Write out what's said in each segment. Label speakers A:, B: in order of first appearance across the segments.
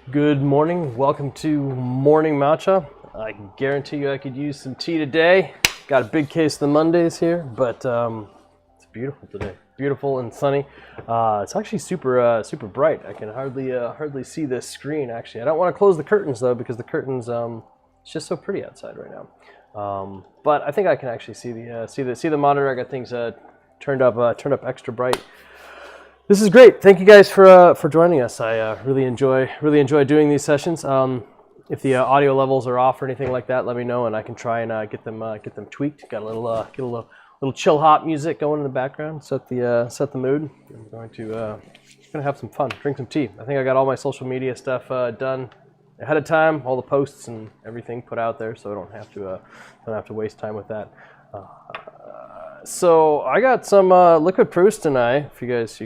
A: Good morning. Welcome to Morning Matcha. I can guarantee you I could use some tea today. Got a big case of the Mondays here, but it's beautiful today. Beautiful and sunny. It's actually super bright. I can hardly see this screen. Actually, I don't want to close the curtains though because the curtains it's just so pretty outside right now. But I think I can actually see the monitor. I got things turned up extra bright. This is great. Thank you guys for joining us. I really enjoy doing these sessions. If the audio levels are off or anything like that, let me know and I can try and get them tweaked. Got a little chill hop music going in the background. Set the mood. I'm going to have some fun. Drink some tea. I think I got all my social media stuff done ahead of time. All the posts and everything put out there, so I don't have to waste time with that. So I got some liquid Proust tonight. If you guys,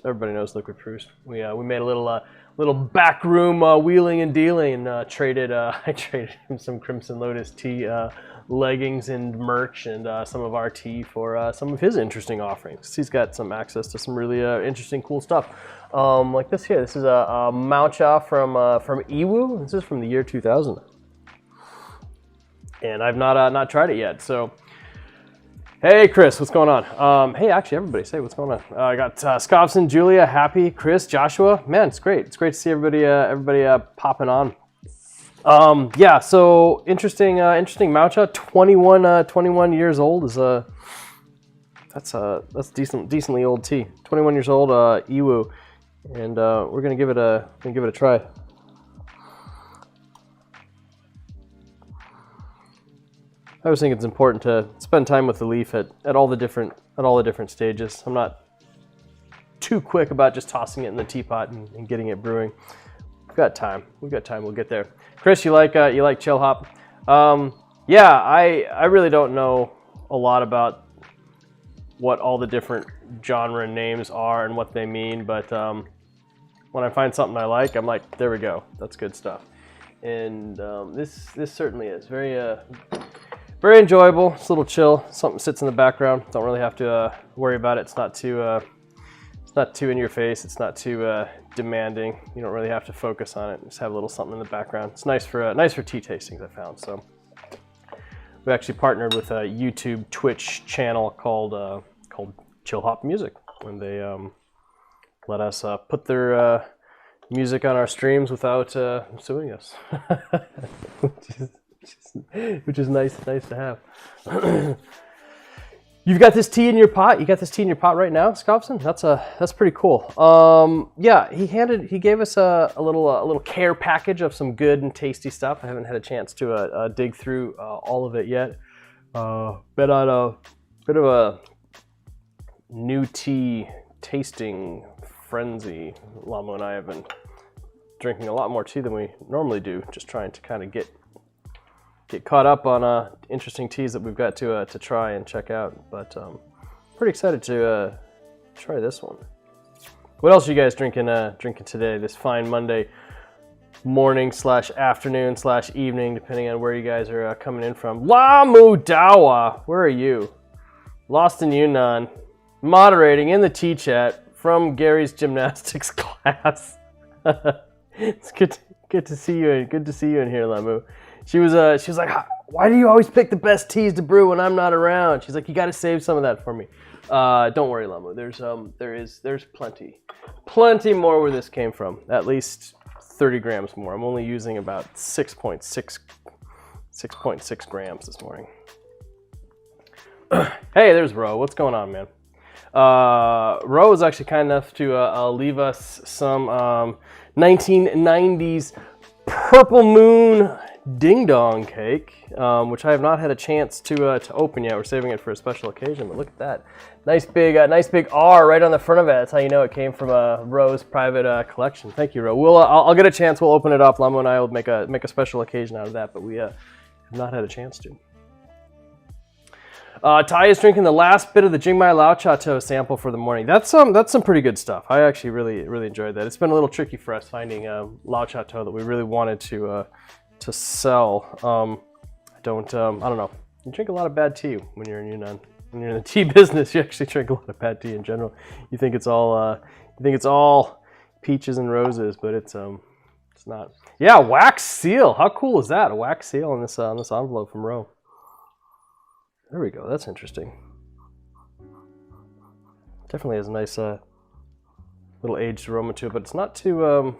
A: everybody knows liquid Proust. We made a little backroom wheeling and dealing. I traded him some Crimson Lotus Tea leggings and merch and some of our tea for some of his interesting offerings. He's got some access to some really interesting, cool stuff. Like this here. This is a matcha from Yiwu. This is from the year 2000, and I've not tried it yet. So. Hey Chris, what's going on? Hey, actually, everybody, say what's going on. I got Scobson, Julia, Happy, Chris, Joshua. Man, it's great. It's great to see everybody popping on. Yeah, so interesting matcha. 21 years old is that's decently old tea. 21 years old, Yiwu, and we're gonna give it a try. I always think it's important to spend time with the leaf at all the different stages. I'm not too quick about just tossing it in the teapot and getting it brewing. We've got time. We'll get there. Chris, you like chill hop? Yeah, I really don't know a lot about what all the different genre names are and what they mean, but when I find something I like, I'm like, there we go. That's good stuff. And this certainly is very enjoyable. It's a little chill. Something sits in the background. Don't really have to worry about it. It's not too in your face. It's not too demanding. You don't really have to focus on it. Just have a little something in the background. It's nice for tea tastings, I found. So we actually partnered with a YouTube Twitch channel called Chill Hop Music, and they let us put their music on our streams without suing us. Which is nice to have. You've got this tea in your pot. You got this tea in your pot right now, Scobson. That's pretty cool. Yeah, he gave us a little care package of some good and tasty stuff. I haven't had a chance to dig through all of it yet. Been on a bit of a new tea tasting frenzy. Lamo and I have been drinking a lot more tea than we normally do, just trying to kind of get caught up on interesting teas that we've got to try and check out. But pretty excited to try this one. What else are you guys drinking today? This fine Monday morning / afternoon / evening, depending on where you guys are coming in from. Lamu Dawa, where are you? Lost in Yunnan, moderating in the tea chat from Gary's gymnastics class. It's good to see you. Good to see you in here, Lamu. She was like, why do you always pick the best teas to brew when I'm not around? She's like, you got to save some of that for me. Don't worry, Lamu. There's plenty more where this came from. At least 30 grams more. I'm only using about 6.6 grams this morning. Hey, there's Ro. What's going on, man? Ro was actually kind enough to leave us some 1990s Purple Moon Ding Dong cake, which I have not had a chance to open yet. We're saving it for a special occasion, but look at that. Nice big R right on the front of it. That's how you know it came from Ro's private collection. Thank you, Ro. I'll get a chance. We'll open it up. Lamo and I will make a special occasion out of that, but we have not had a chance to. Tai is drinking the last bit of the Jingmai Lao Chateau sample for the morning. That's some pretty good stuff. I actually really enjoyed that. It's been a little tricky for us finding Lao Chateau that we really wanted to sell. I don't know. You drink a lot of bad tea when you're in Yunnan. When you're in the tea business, you actually drink a lot of bad tea in general. You think it's all peaches and roses, but it's It's not. Yeah, wax seal. How cool is that? A wax seal on this envelope from Rome. There we go. That's interesting. Definitely has a nice little aged aroma to it, but it's not too.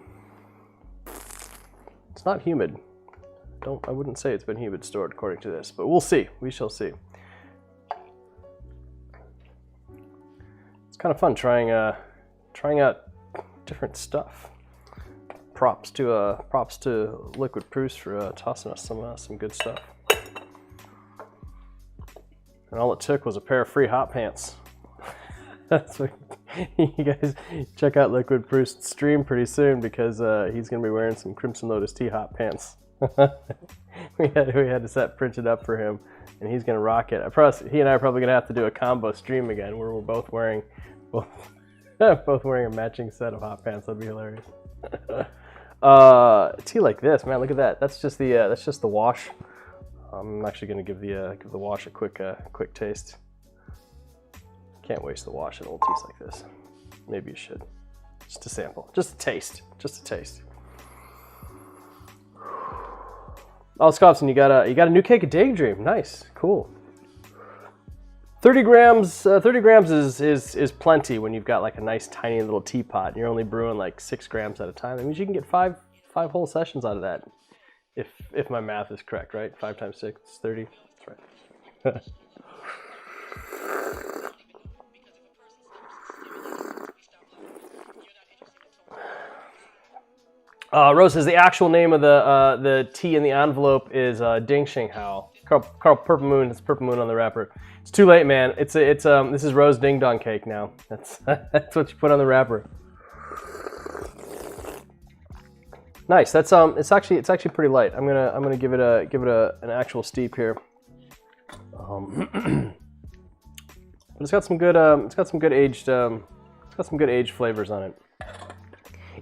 A: It's not humid. I wouldn't say it's been humid stored according to this, but we'll see. We shall see. It's kind of fun trying out different stuff. Props to Liquid Pu'erh for tossing us some good stuff. And all it took was a pair of free hot pants. That's what you guys check out Liquid Pu'erh's stream pretty soon, because he's gonna be wearing some Crimson Lotus Tea hot pants. we had to set printed up for him, and he's gonna rock it. He and I are probably gonna have to do a combo stream again where we're both wearing a matching set of hot pants. That'd be hilarious. Tea like this, man. Look at that. That's just the wash. I'm actually gonna give the wash a quick taste. Can't waste the wash in old teas like this. Maybe you should. Just a sample. Just a taste. Just a taste. Oh, Scobson, you got a new cake of Daydream. Nice. Cool. 30 grams. 30 grams is plenty when you've got like a nice tiny little teapot and you're only brewing like 6 grams at a time. That means you can get five whole sessions out of that. If my math is correct, right? 5 times 6 is 30. That's right. Rose says the actual name of the tea in the envelope is Ding Shing Hao. Carl Purple Moon. It's Purple Moon on the wrapper. It's too late, man. This is Rose Ding Dong cake now. That's what you put on the wrapper. Nice. That's it's actually pretty light. I'm gonna give it an actual steep here. But it's got some good aged flavors on it.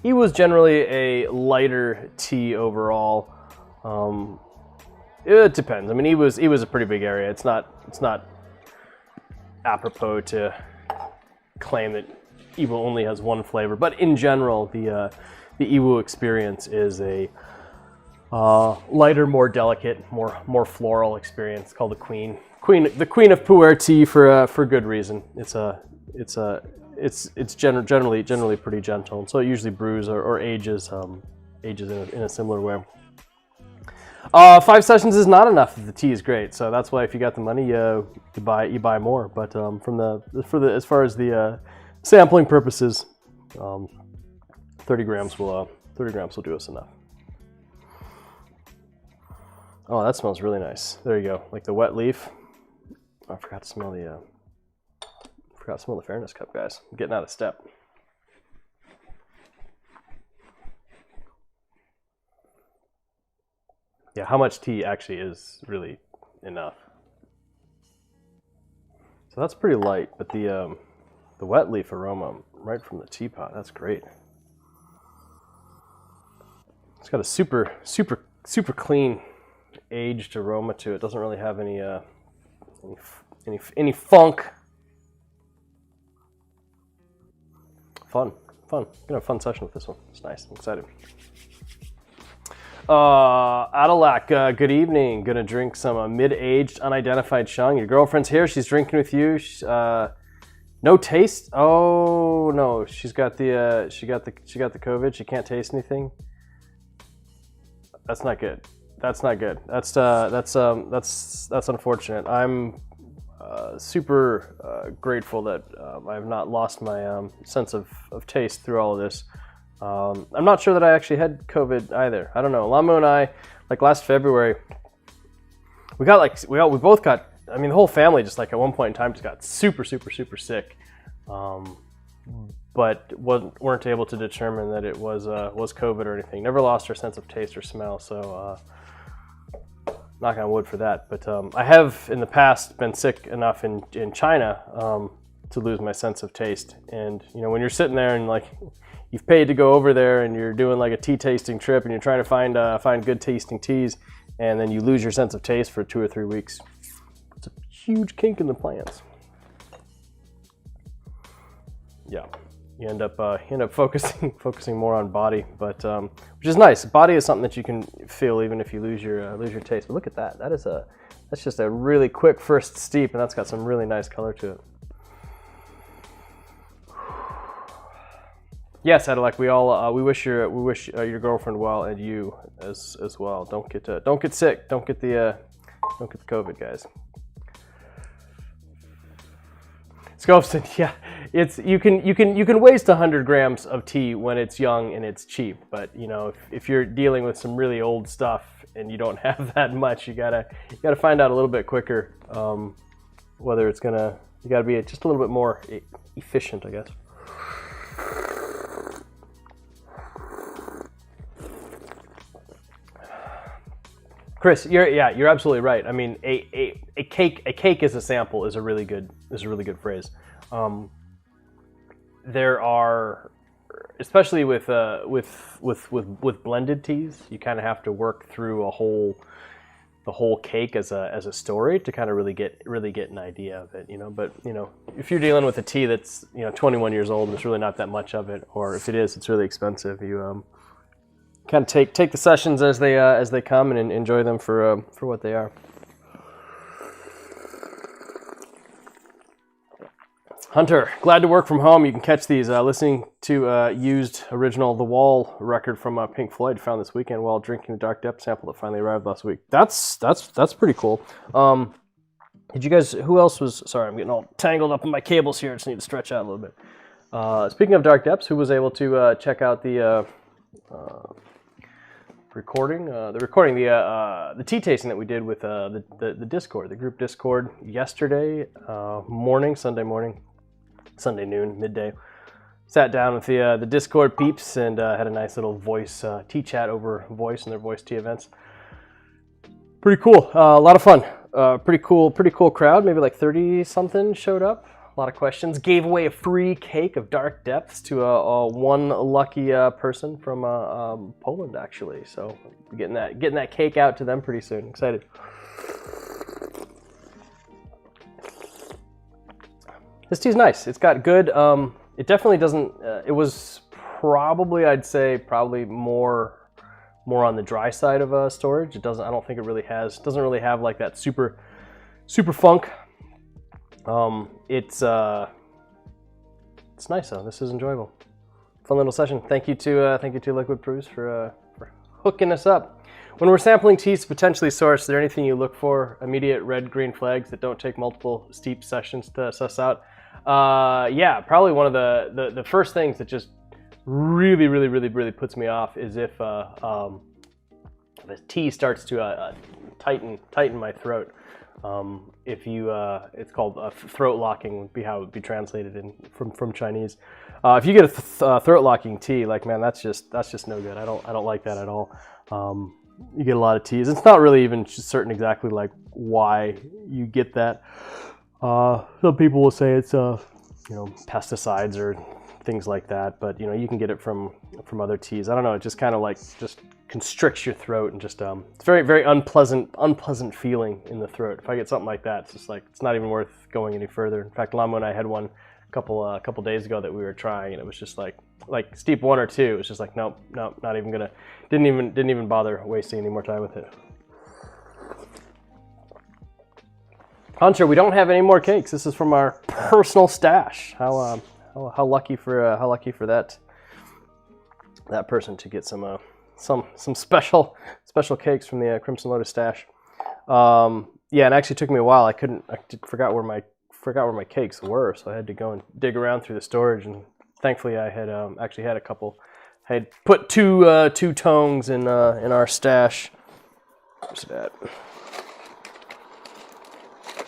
A: Yiwu is generally a lighter tea overall. It depends. I mean, Yiwu is a pretty big area. It's not apropos to claim that Yiwu only has one flavor, but in general, the Yiwu experience is a lighter, more delicate, more floral experience. It's called the queen of pu'er tea for good reason. It's generally pretty gentle, and so it usually brews or ages in a similar way. 5 sessions is not enough if the tea is great, so that's why if you got the money, you buy more. But as far as the sampling purposes, 30 grams will do us enough. Oh, that smells really nice. There you go, like the wet leaf. Oh, I forgot to smell the Fairness Cup, guys. I'm getting out of step. Yeah, how much tea actually is really enough? So that's pretty light, but the wet leaf aroma right from the teapot, that's great. It's got a super clean aged aroma to it. Doesn't really have any funk. Fun. Gonna have a fun session with this one. It's nice. I'm excited. Adelac, good evening. Gonna drink some mid-aged unidentified sheng. Your girlfriend's here. She's drinking with you. No taste. Oh no, she got the COVID. She can't taste anything. That's not good. That's not good. That's unfortunate. I'm super grateful that I have not lost my sense of taste through all of this. I'm not sure that I actually had COVID either. I don't know. Lamu and I, like last February, we both got. I mean, the whole family just like at one point in time just got super sick, but weren't able to determine that it was COVID or anything. Never lost our sense of taste or smell. So. Knock on wood for that, but I have in the past been sick enough in China to lose my sense of taste. And you know, when you're sitting there and like you've paid to go over there and you're doing like a tea tasting trip and you're trying to find good tasting teas, and then you lose your sense of taste for 2 or 3 weeks, it's a huge kink in the plans. Yeah, you end up focusing more on body, but which is nice. Body is something that you can feel even if you lose your taste. But look at that. That's just a really quick first steep, and that's got some really nice color to it. Yes, Adelac, we wish your girlfriend well, and you as well. Don't get sick. Don't get the COVID, guys. Scopeston, yeah, you can waste 100 grams of tea when it's young and it's cheap, but you know if you're dealing with some really old stuff and you don't have that much, you gotta find out a little bit quicker whether it's you gotta be just a little bit more efficient, I guess. Chris, you're absolutely right. I mean, a cake as a sample is a really good phrase. There are, especially with blended teas, you kind of have to work through the whole cake as a story to kind of really get an idea of it, you know. But you know, if you're dealing with a tea that's 21 years old and there's really not that much of it, or if it is, it's really expensive, you kind of take the sessions as they come and enjoy them for what they are. Hunter, glad to work from home. You can catch these listening to used original The Wall record from Pink Floyd found this weekend while drinking the Dark Depth sample that finally arrived last week. That's pretty cool. Did you guys? Who else was? Sorry, I'm getting all tangled up in my cables here. I just need to stretch out a little bit. Speaking of Dark Depths, who was able to check out the recording, the tea tasting that we did with the Discord, the group Discord yesterday morning, Sunday noon, midday. Sat down with the Discord peeps and had a nice little voice tea chat over voice and their voice tea events. Pretty cool, a lot of fun. Pretty cool crowd. Maybe like 30 something showed up. A lot of questions. Gave away a free cake of Dark Depths to one lucky person from Poland, actually. So getting that cake out to them pretty soon. Excited. This tea's nice. It's got good. It definitely doesn't. It was probably, I'd say, more on the dry side of storage. It doesn't. I don't think it really has. Doesn't really have like that super funk. It's nice though. This is enjoyable. Fun little session. Thank you to Liquid Brews for hooking us up. When we're sampling teas to potentially source, is there anything you look for? Immediate red, green flags that don't take multiple steep sessions to suss out? Yeah, probably one of the first things that just really puts me off is if the tea starts to tighten my throat. If you, it's called throat locking would be how it would be translated from Chinese. If you get a throat locking tea, like man, that's just no good. I don't like that at all. You get a lot of teas. It's not really even certain exactly like why you get that. Some people will say it's pesticides or things like that, but you can get it from other teas. I don't know. It just kind of like just constricts your throat and just it's very unpleasant feeling in the throat. If I get something like that, it's just like it's not even worth going any further. In fact, Lamo and I had one a couple days ago that we were trying, and it was just like steep 1 or 2. It was just like nope, not even gonna. Didn't even bother wasting any more time with it. Hunter, we don't have any more cakes. This is from our personal stash. How lucky for that person to get some special cakes from the Crimson Lotus stash. Yeah, and it actually took me a while. I forgot where my cakes were, so I had to go and dig around through the storage. And thankfully, I had actually had a couple. I had put two tongs in our stash. Where's that?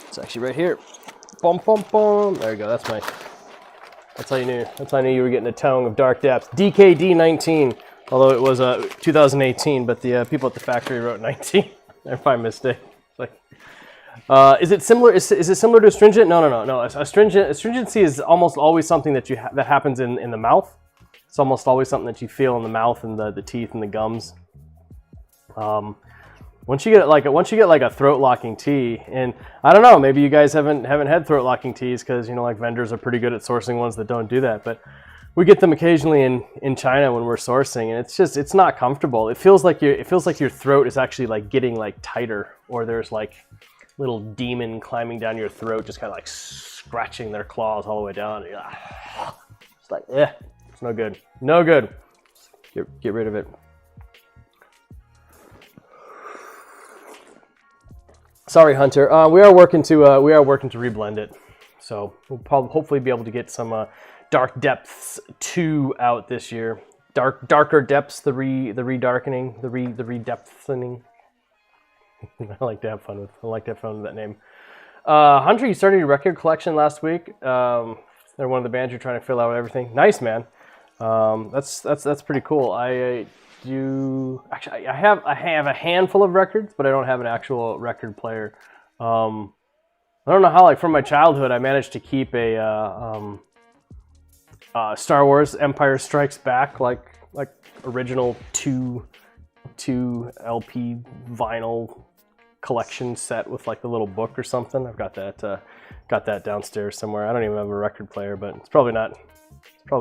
A: It's actually right here. Bum bum bum. There you go. That's how you knew. That's how I knew you were getting a tong of Dark Depths. DKD19. Although it was 2018, but the people at the factory wrote 19. They're by mistake. Is it similar? Is it similar to astringent? No. Astringency is almost always something that that happens in the mouth. It's almost always something that you feel in the mouth and the teeth and the gums. Once you get like a throat locking tea, and I don't know, maybe you guys haven't had throat locking teas because like vendors are pretty good at sourcing ones that don't do that, but we get them occasionally in China when we're sourcing, and it's not comfortable. It feels like your throat is actually like getting like tighter, or there's like little demon climbing down your throat, just kind of like scratching their claws all the way down. It's like, it's no good, no good. Get rid of it. Sorry, Hunter. We are working to reblend it, so we'll probably hopefully be able to get some Dark Depths 2 out this year. Darker Depths, the redarkening, the redepthening. I like to have fun with that name. Hunter, you started your record collection last week. They're one of the bands you're trying to fill out with everything. Nice, man. That's pretty cool. I have a handful of records, but I don't have an actual record player. I don't know how, like, from my childhood, I managed to keep a Star Wars Empire Strikes Back, like original two LP vinyl collection set with like the little book or something. I've got that downstairs somewhere. I don't even have a record player, but it's probably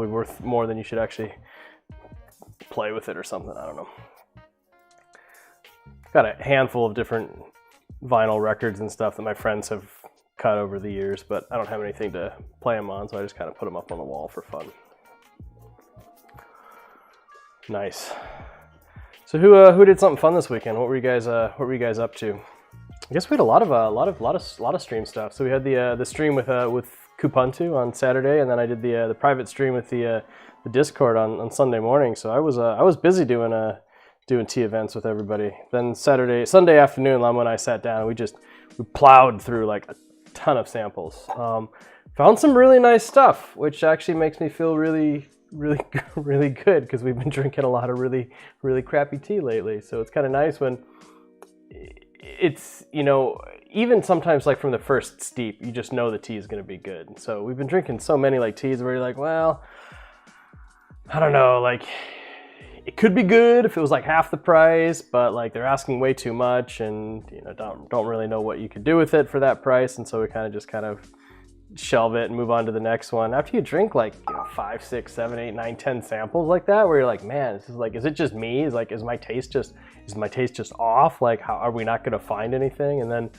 A: worth more than you should actually play with it or something. I don't know. Got a handful of different vinyl records and stuff that my friends have cut over the years, but I don't have anything to play them on, so I just kind of put them up on the wall for fun. Nice. So who did something fun this weekend? What were you guys up to? I guess we had a lot of stream stuff. So we had the stream with Kupuntu on Saturday, and then I did the private stream with the Discord on Sunday morning. So I was busy doing tea events with everybody. Then Sunday afternoon, Lama and I sat down and we plowed through like a ton of samples. Found some really nice stuff, which actually makes me feel really good, because we've been drinking a lot of really crappy tea lately. So it's kind of nice when it's, even sometimes like from the first steep, you just know the tea is going to be good. So we've been drinking so many like teas where you're like, well, I don't know, like it could be good if it was like half the price, but like they're asking way too much, and don't really know what you could do with it for that price. And so we kind of shelve it and move on to the next one. After you drink like 5, 6, 7, 8, 9, 10 samples like that, where you're like, man, this is like, is it just me? Is my taste just off? Like, how are we not gonna find anything? And then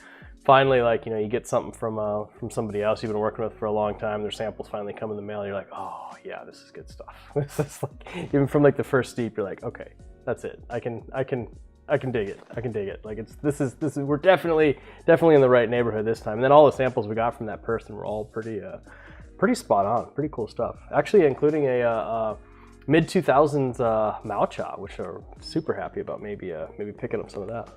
A: finally, like, you get something from somebody else you've been working with for a long time. Their samples finally come in the mail. You're like, oh yeah, this is good stuff. This is like, even from like the first steep, you're like, okay, that's it. I can dig it. Like this is we're definitely in the right neighborhood this time. And then all the samples we got from that person were all pretty spot on, pretty cool stuff. Actually, including a mid 2000s Mao Cha, which I'm super happy about. Maybe picking up some of that.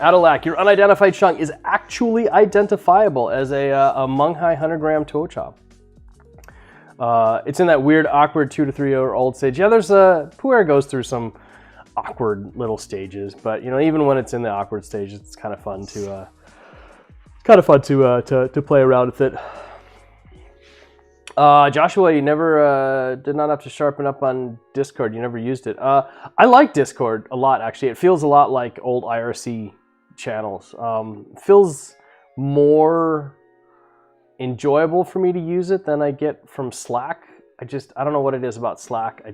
A: Adelac, your unidentified sheng is actually identifiable as a Munghai 100-gram toe chop. It's in that weird, awkward 2 to 3 year old stage. Yeah, there's pu'er goes through some awkward little stages, but even when it's in the awkward stage, it's kind of fun to play around with it. Joshua, you never did not have to sharpen up on Discord. You never used it. I like Discord a lot, actually. It feels a lot like old IRC channels. Feels more enjoyable for me to use it than I get from Slack. I don't know what it is about Slack.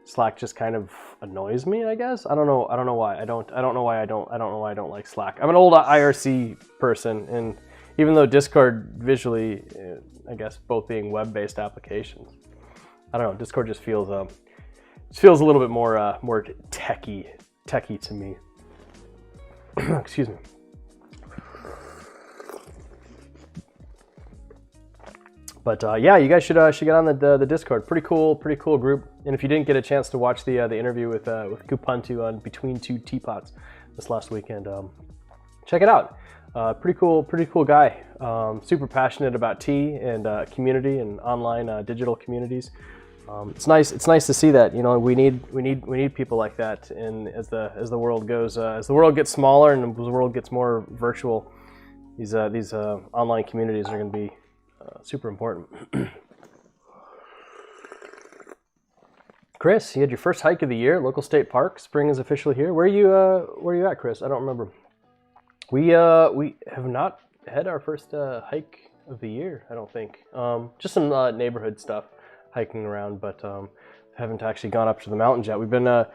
A: Slack just kind of annoys me, I guess. I don't know why. I don't know why I don't like Slack. I'm an old IRC person, and even though Discord visually, I guess both being web-based applications, I don't know, Discord just feels a little bit more techy to me. Excuse me. But yeah, you guys should get on the Discord. Pretty cool group. And if you didn't get a chance to watch the interview with Kupuntu on Between Two Teapots this last weekend, check it out. Pretty cool guy. Super passionate about tea and community and online digital communities. It's nice to see that. We need people like that. And as the world goes, as the world gets smaller and the world gets more virtual, these online communities are going to be super important. Chris, you had your first hike of the year, local state park. Spring is officially here. Where are you at, Chris? I don't remember. We have not had our first hike of the year, I don't think. Just some neighborhood stuff, hiking around, but haven't actually gone up to the mountains yet. We've been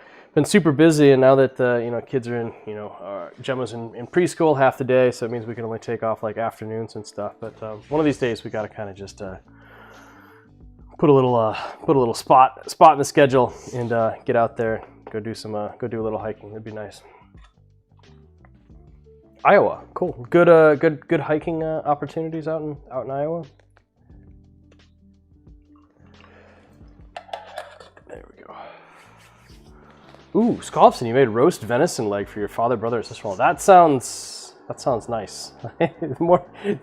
A: super busy, and now that kids are in, Gemma's in preschool half the day, so it means we can only take off like afternoons and stuff. But one of these days we got to kind of just put a little spot in the schedule and get out there, go do a little hiking. It'd be nice. Iowa, cool. Good hiking opportunities out in Iowa. There we go. Ooh, Scolpson, you made roast venison leg for your father, brother, or sister-in-law. That sounds nice. The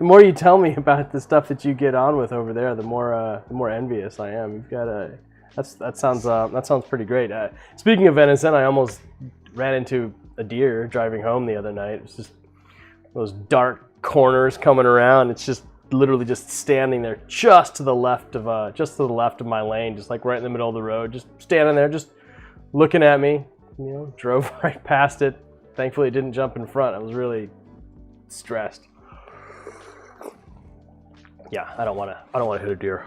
A: more you tell me about the stuff that you get on with over there, the more envious I am. You've got that sounds pretty great. Speaking of venison, I almost ran into a deer driving home the other night. It was just those dark corners coming around. It's just literally just standing there just to the left of my lane, just like right in the middle of the road, just standing there, just looking at me. Drove right past it. Thankfully, it didn't jump in front. I was really stressed. Yeah, I don't want to hit a deer.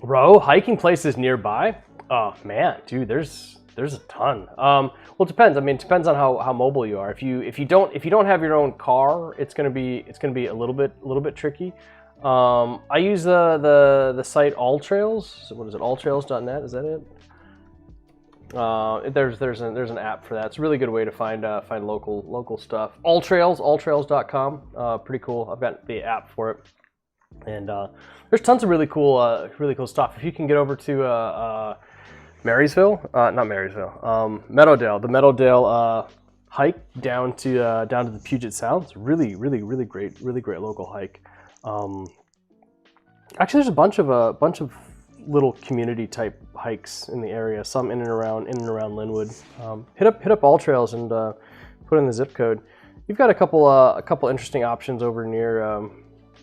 A: Row hiking places nearby. Oh man, dude, there's a ton. Well, it depends. I mean, it depends on how mobile you are. If you don't have your own car, it's gonna be a little bit tricky. I use the site All Trails. So what is it? Alltrails.net. Is that it? There's an app for that. It's a really good way to find local stuff. All Trails, alltrails.com. Pretty cool. I've got the app for it, and there's tons of really cool stuff. If you can get over to Marysville, not Marysville, Meadowdale. The Meadowdale hike down to the Puget Sound. It's really great local hike. Actually, there's a bunch of little community type hikes in the area. Some in and around Linwood. Hit up All Trails and put in the zip code. You've got a couple interesting options over near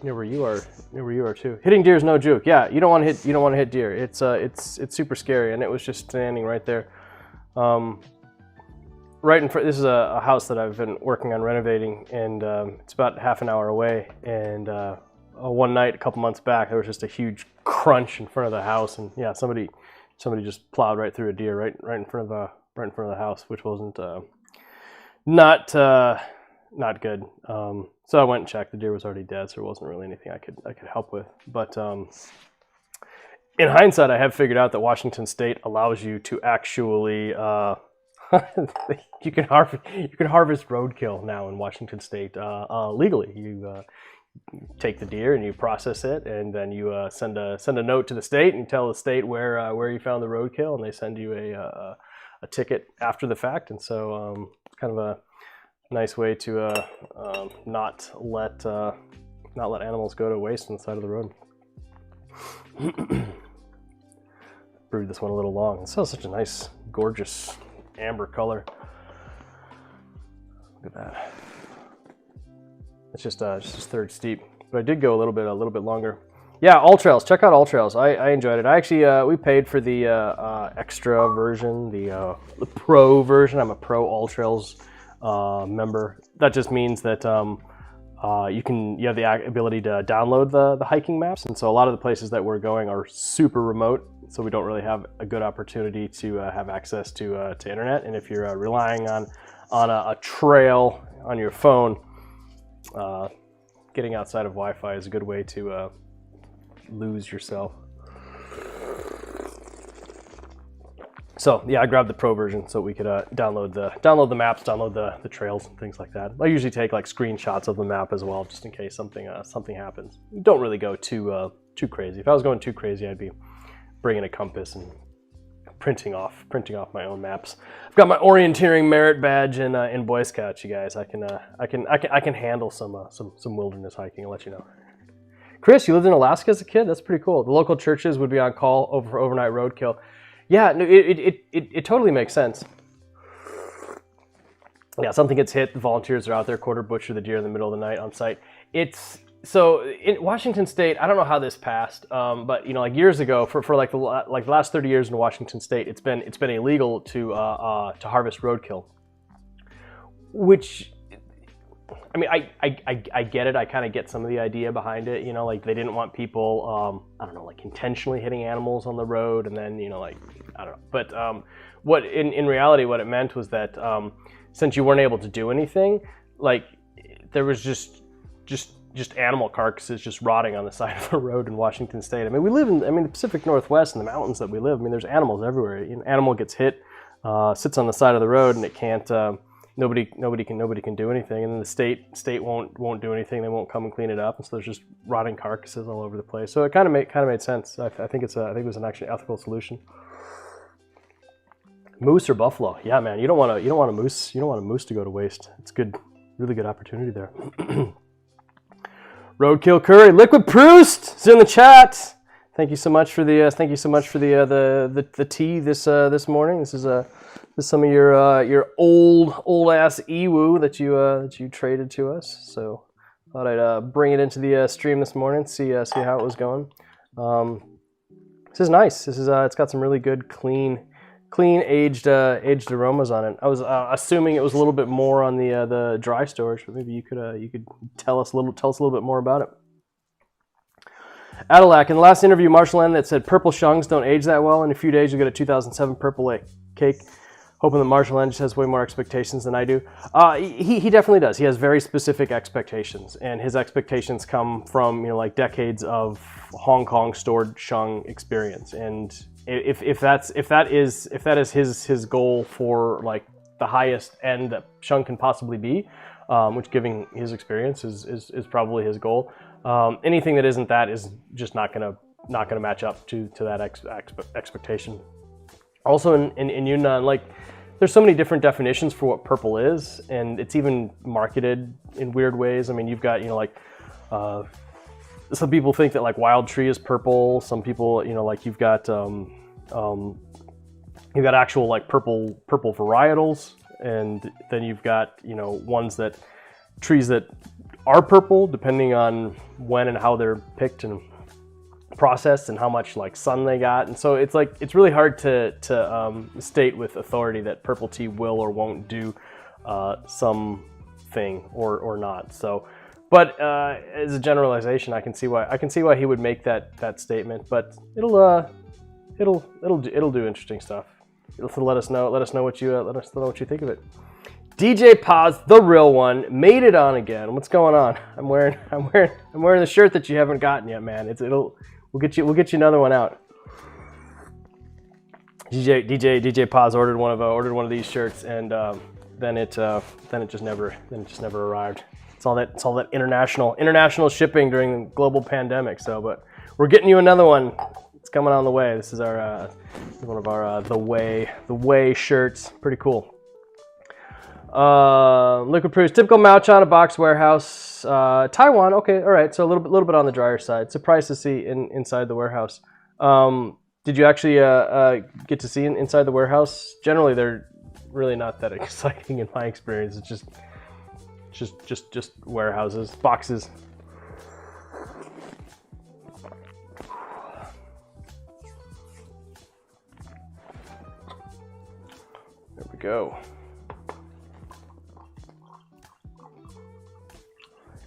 A: where you are too. Hitting deer is no joke. Yeah, you don't want to hit deer. It's super scary, and it was just standing right there, right in front. This is a house that I've been working on renovating, and it's about half an hour away. And one night a couple months back, there was just a huge crunch in front of the house, and yeah, somebody just plowed right through a deer right in front of the house, which wasn't not good. So I went and checked. The deer was already dead, so there wasn't really anything I could help with. But in hindsight, I have figured out that Washington State allows you to actually you can harvest roadkill now in Washington State legally. You take the deer and you process it, and then you send a note to the state and tell the state where you found the roadkill, and they send you a ticket after the fact. And so it's kind of a nice way to not let animals go to waste on the side of the road. Brewed this one a little long. It still such a nice, gorgeous amber color. Look at that. It's just third steep, but I did go a little bit longer. Yeah, All Trails. Check out All Trails. I enjoyed it. I actually we paid for the extra version, the pro version. I'm a pro All Trails member. That just means that you have the ability to download the hiking maps, and so a lot of the places that we're going are super remote, so we don't really have a good opportunity to have access to internet. And if you're relying on a trail on your phone, getting outside of Wi-Fi is a good way to lose yourself. So yeah, I grabbed the pro version so we could download the maps, download the trails and things like that. I usually take like screenshots of the map as well, just in case something happens. You don't really go too crazy. If I was going too crazy, I'd be bringing a compass and printing off my own maps. I've got my orienteering merit badge in Boy Scouts, you guys. I can handle some wilderness hiking. I'll let you know. Chris, you lived in Alaska as a kid? That's pretty cool. The local churches would be on call for overnight roadkill. Yeah, no, it totally makes sense. Yeah, something gets hit, the volunteers are out there, quarter butcher the deer in the middle of the night on site. So in Washington State, I don't know how this passed, but like years ago, for the last 30 years in Washington State, it's been illegal to harvest roadkill, which I mean, I get it. I kind of get some of the idea behind it. You know, like they didn't want people, I don't know, like intentionally hitting animals on the road, and then, you know, like, I don't know. But what in reality, what it meant was that since you weren't able to do anything, like there was just animal carcasses just rotting on the side of the road in Washington State. I mean, we live in, the Pacific Northwest and the mountains that we live. I mean, there's animals everywhere. An animal gets hit, sits on the side of the road, and it can't. Nobody can do anything, and then the state won't do anything. They won't come and clean it up, and so there's just rotting carcasses all over the place. So it kind of made sense. I think it was an actually ethical solution. Moose or buffalo? Yeah, man, you don't want a moose to go to waste. It's good, really good opportunity there. Roadkill Curry, Liquid Proust is in the chat. Thank you so much for the the tea this morning. This is some of your old ass Yiwu that you traded to us. So thought I'd bring it into the stream this morning, see how it was going. This is nice. This is it's got some really good clean aged aromas on it. I was assuming it was a little bit more on the dry storage, but maybe you could tell us a little bit more about it. Adelac, in the last interview, Marshall N. that said purple shungs don't age that well. In a few days, you'll get a 2007 Purple Lake cake. Hoping that Marshall N. just has way more expectations than I do. He definitely does. He has very specific expectations, and his expectations come from, you know, like decades of Hong Kong stored sheng experience. And if that is his goal for like the highest end that sheng can possibly be, which, giving his experience, is probably his goal. Anything that isn't that is just not gonna match up to that expectation. Also in Yunnan, like there's so many different definitions for what purple is, and it's even marketed in weird ways. I mean, you've got, you know, like some people think that like wild tree is purple. Some people, you know, like you've got actual like purple varietals, and then you've got, you know, trees that are purple depending on when and how they're picked and processed and how much like sun they got. And so it's really hard to state with authority that purple tea will or won't do something or not. So, but as a generalization, I can see why he would make that statement. But it'll do interesting stuff. Let us know what you think of it. DJ Paz, the real one, made it on again. What's going on? I'm wearing the shirt that you haven't gotten yet, man. We'll get you another one out. DJ Paz ordered one of these shirts, and then it just never arrived. It's all that international shipping during the global pandemic. So, but we're getting you another one. It's coming on the way. This is one of our the way shirts. Pretty cool. Liquid Proust, typical Maochan, a box warehouse. Taiwan, okay, all right. So a little bit on the drier side. Surprised to see inside the warehouse. Did you actually get to see inside the warehouse? Generally, they're really not that exciting in my experience. It's just warehouses, boxes. There we go.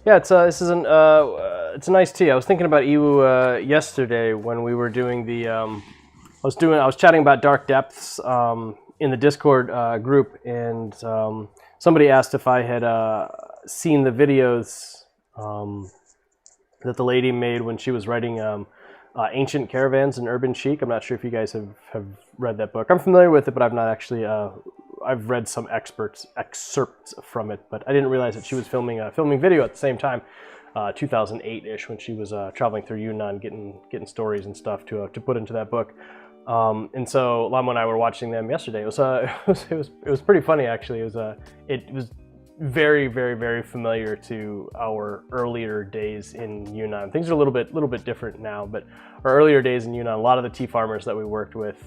A: Yeah, it's a nice tea. I was thinking about Yiwu yesterday when we were doing the. I was chatting about Dark Depths in the Discord group, and somebody asked if I had seen the videos that the lady made when she was writing Ancient Caravans and Urban Chic. I'm not sure if you guys have read that book. I'm familiar with it, but I've not actually. I've read some excerpts from it, but I didn't realize that she was filming video at the same time, 2008-ish, when she was traveling through Yunnan, getting stories and stuff to put into that book. And so Lamo and I were watching them yesterday. It was pretty funny, actually. It was very, very, very familiar to our earlier days in Yunnan. Things are a little bit different now, but our earlier days in Yunnan, a lot of the tea farmers that we worked with,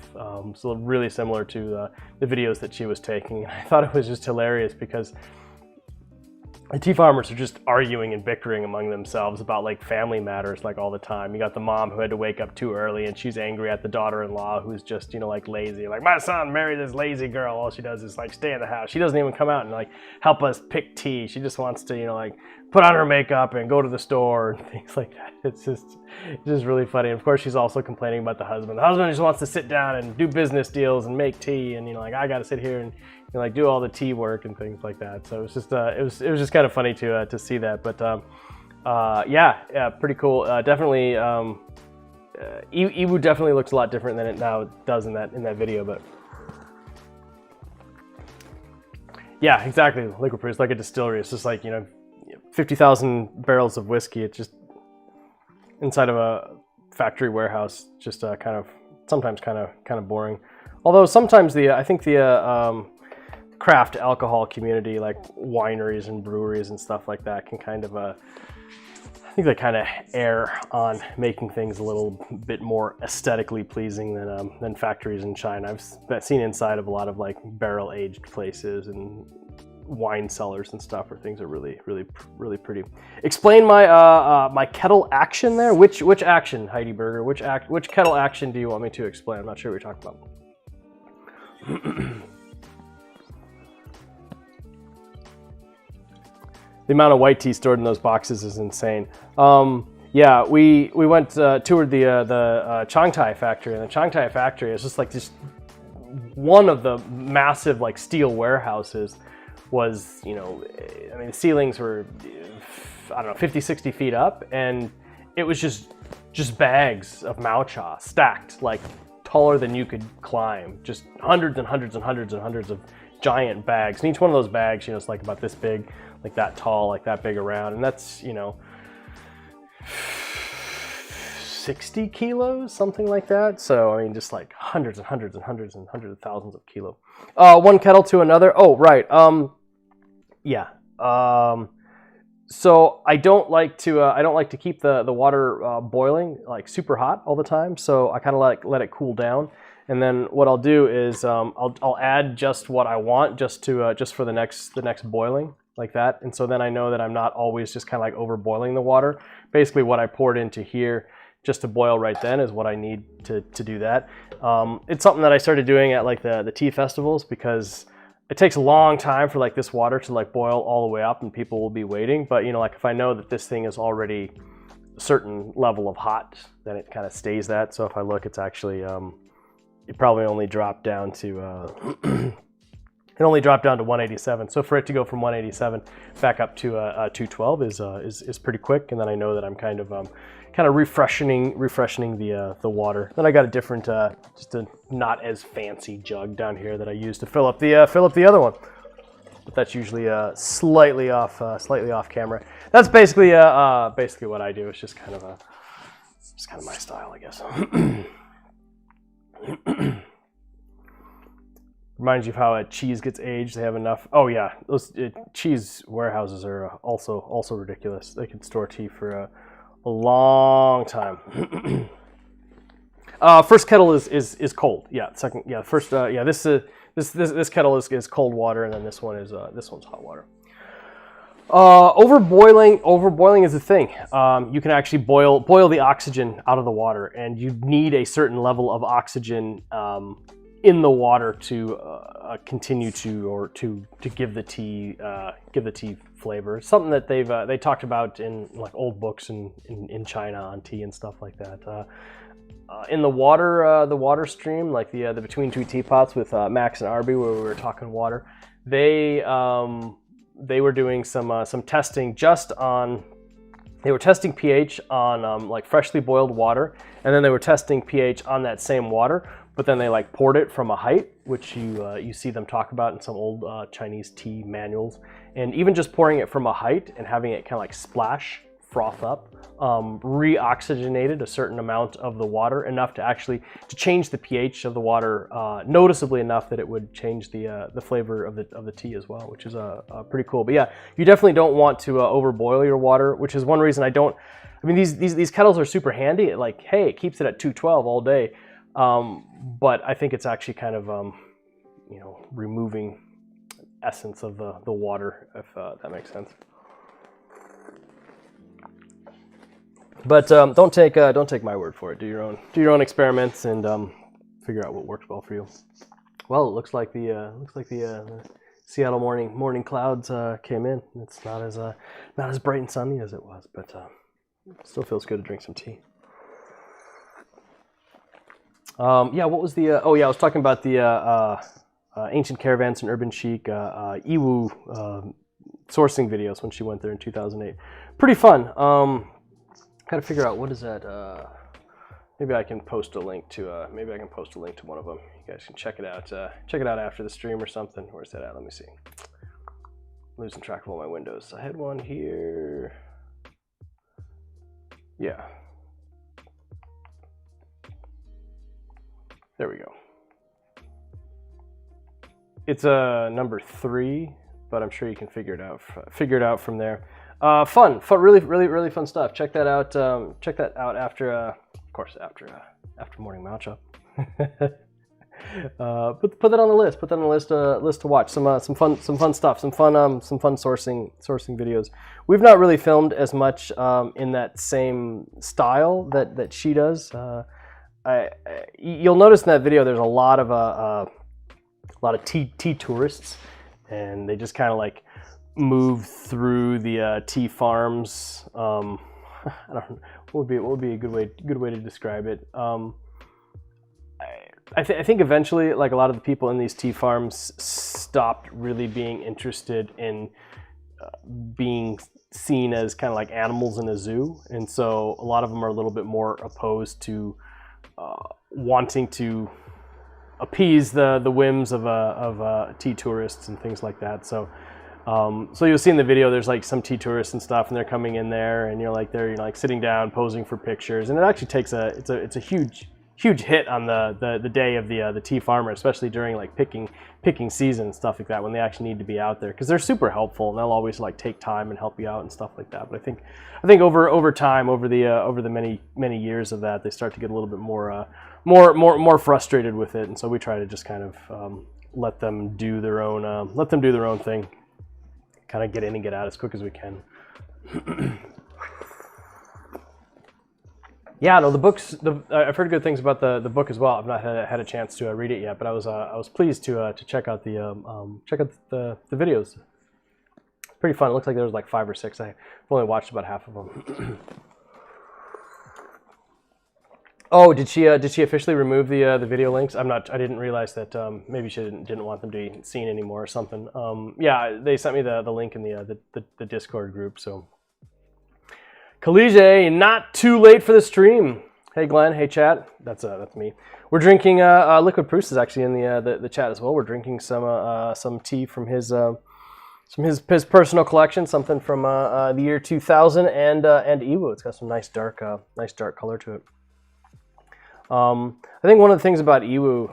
A: so really similar to the videos that she was taking. I thought it was just hilarious because the tea farmers are just arguing and bickering among themselves about like family matters like all the time. You got the mom who had to wake up too early and she's angry at the daughter-in-law who's just, you know, like lazy. Like, my son married this lazy girl. All she does is like stay in the house. She doesn't even come out and like help us pick tea. She just wants to, you know, like put on her makeup and go to the store and things like that. It's just really funny. And of course, she's also complaining about the husband. The husband just wants to sit down and do business deals and make tea, and you know, like I got to sit here and you know, like do all the tea work and things like that. So it's just it was just kind of funny to see that. But yeah, pretty cool. Definitely, Yiwu definitely looks a lot different than it now does in that video. But yeah, exactly. Liquid proof. It's like a distillery. It's just like, you know, 50,000 barrels of whiskey. It's just inside of a factory warehouse. Just sometimes kind of boring. Although sometimes I think the craft alcohol community, like wineries and breweries and stuff like that, can kind of I think they kind of err on making things a little bit more aesthetically pleasing than factories in China. I've seen inside of a lot of like barrel aged places and wine cellars and stuff where things are really pretty. Explain my my kettle action there. Which action, Heidi Burger? Which kettle action do you want me to explain? I'm not sure what you're talking about. The amount of white tea stored in those boxes is insane. Yeah, we went toured the Changtai factory, and the Changtai factory is just like this one of the massive like steel warehouses. Was, you know, I mean, the ceilings were, I don't know, 50, 60 feet up, and it was just bags of mao cha stacked like taller than you could climb, just hundreds and hundreds and hundreds and hundreds of giant bags. And each one of those bags, you know, it's like about this big, like that tall, like that big around, and that's, you know, 60 kilos, something like that. So I mean, just like hundreds and hundreds and hundreds and hundreds of thousands of kilo. One kettle to another. Oh, right. Yeah. So I don't like to keep the water boiling like super hot all the time. So I kind of like let it cool down, and then what I'll do is I'll add just what I want just for the next boiling like that. And so then I know that I'm not always just kind of like over boiling the water. Basically, what I poured into here just to boil right then is what I need to do that. It's something that I started doing at like the tea festivals, because it takes a long time for like this water to like boil all the way up and people will be waiting. But you know, like if I know that this thing is already a certain level of hot, then it kind of stays that. So if I look, it's actually, it probably only dropped down to, it only dropped down to 187. So for it to go from 187 back up to 212 is pretty quick. And then I know that I'm kind of refreshing the water. Then I got a different, just a not as fancy jug down here that I use to fill up the other one. But that's usually slightly off camera. That's basically what I do. It's just kind of my style, I guess. Reminds you of how cheese gets aged. They have enough. Oh yeah, those cheese warehouses are also ridiculous. They can store tea for a long time. First kettle is cold. Yeah. Second, yeah. First, yeah. This kettle is cold water, and then this one's hot water. Overboiling is a thing. You can actually boil the oxygen out of the water, and you need a certain level of oxygen in the water to continue to give the tea flavor. Something that they talked about in like old books in China on tea and stuff like that. In the water stream, like the Between Two Teapots with Max and Arby, where we were talking water, they were doing some testing just on. They were testing pH on like freshly boiled water, and then they were testing pH on that same water. But then they like poured it from a height, which you see them talk about in some old Chinese tea manuals. And even just pouring it from a height and having it kind of like splash, froth up, re-oxygenated a certain amount of the water, enough to change the pH of the water noticeably enough that it would change the flavor of the tea as well, which is pretty cool. But yeah, you definitely don't want to overboil your water, which is one reason I don't. I mean, these kettles are super handy. It keeps it at 212 all day. But I think it's actually kind of, removing essence of the water, if that makes sense. But don't take my word for it. Do your own experiments and figure out what works well for you. Well, it looks like the Seattle morning clouds came in. It's not as bright and sunny as it was, but still feels good to drink some tea. Yeah, what was the? Oh yeah, I was talking about the ancient caravans and urban chic Yiwu sourcing videos when she went there in 2008. Pretty fun. Got to figure out what is that. Maybe I can post a link to one of them. You guys can check it out. Check it out after the stream or something. Where's that at? Let me see. I'm losing track of all my windows. I had one here. Yeah. There we go. It's number 3, but I'm sure you can figure it out from there. Fun, really fun stuff. Check that out. Check that out after, of course, after morning matcha. Put that on the list. Put that on the list to watch. Some fun stuff. Some fun sourcing videos. We've not really filmed as much in that same style that she does. You'll notice in that video there's a lot of tea tourists, and they just kind of like move through the tea farms. I don't know, what would be a good way to describe it. I think eventually, like, a lot of the people in these tea farms stopped really being interested in being seen as kind of like animals in a zoo, and so a lot of them are a little bit more opposed to wanting to appease the whims of tea tourists and things like that. So you'll see in the video there's like some tea tourists and stuff, and they're coming in there, and you're like sitting down posing for pictures, and it actually takes it's a huge hit on the day of the tea farmer, especially during like picking season and stuff like that, when they actually need to be out there, because they're super helpful and they'll always like take time and help you out and stuff like that. But I think over time, over the many years of that, they start to get a little bit more frustrated with it, and so we try to just kind of let them do their own thing, kind of get in and get out as quick as we can. Yeah, no, the books. I've heard good things about the book as well. I've not had a chance to read it yet, but I was pleased to check out the videos. Pretty fun. It looks like there was like 5 or 6. I've only watched about half of them. Oh, did she officially remove the video links? I didn't realize that. Maybe she didn't want them to be seen anymore or something. Yeah, they sent me the link in the Discord group. So, Kalige, not too late for the stream. Hey Glenn, hey chat. That's me. We're drinking Liquid Proust is actually in the chat as well. We're drinking some tea from his personal collection, something from the year 2000 and Yiwu. It's got some nice dark color to it. I think one of the things about Yiwu,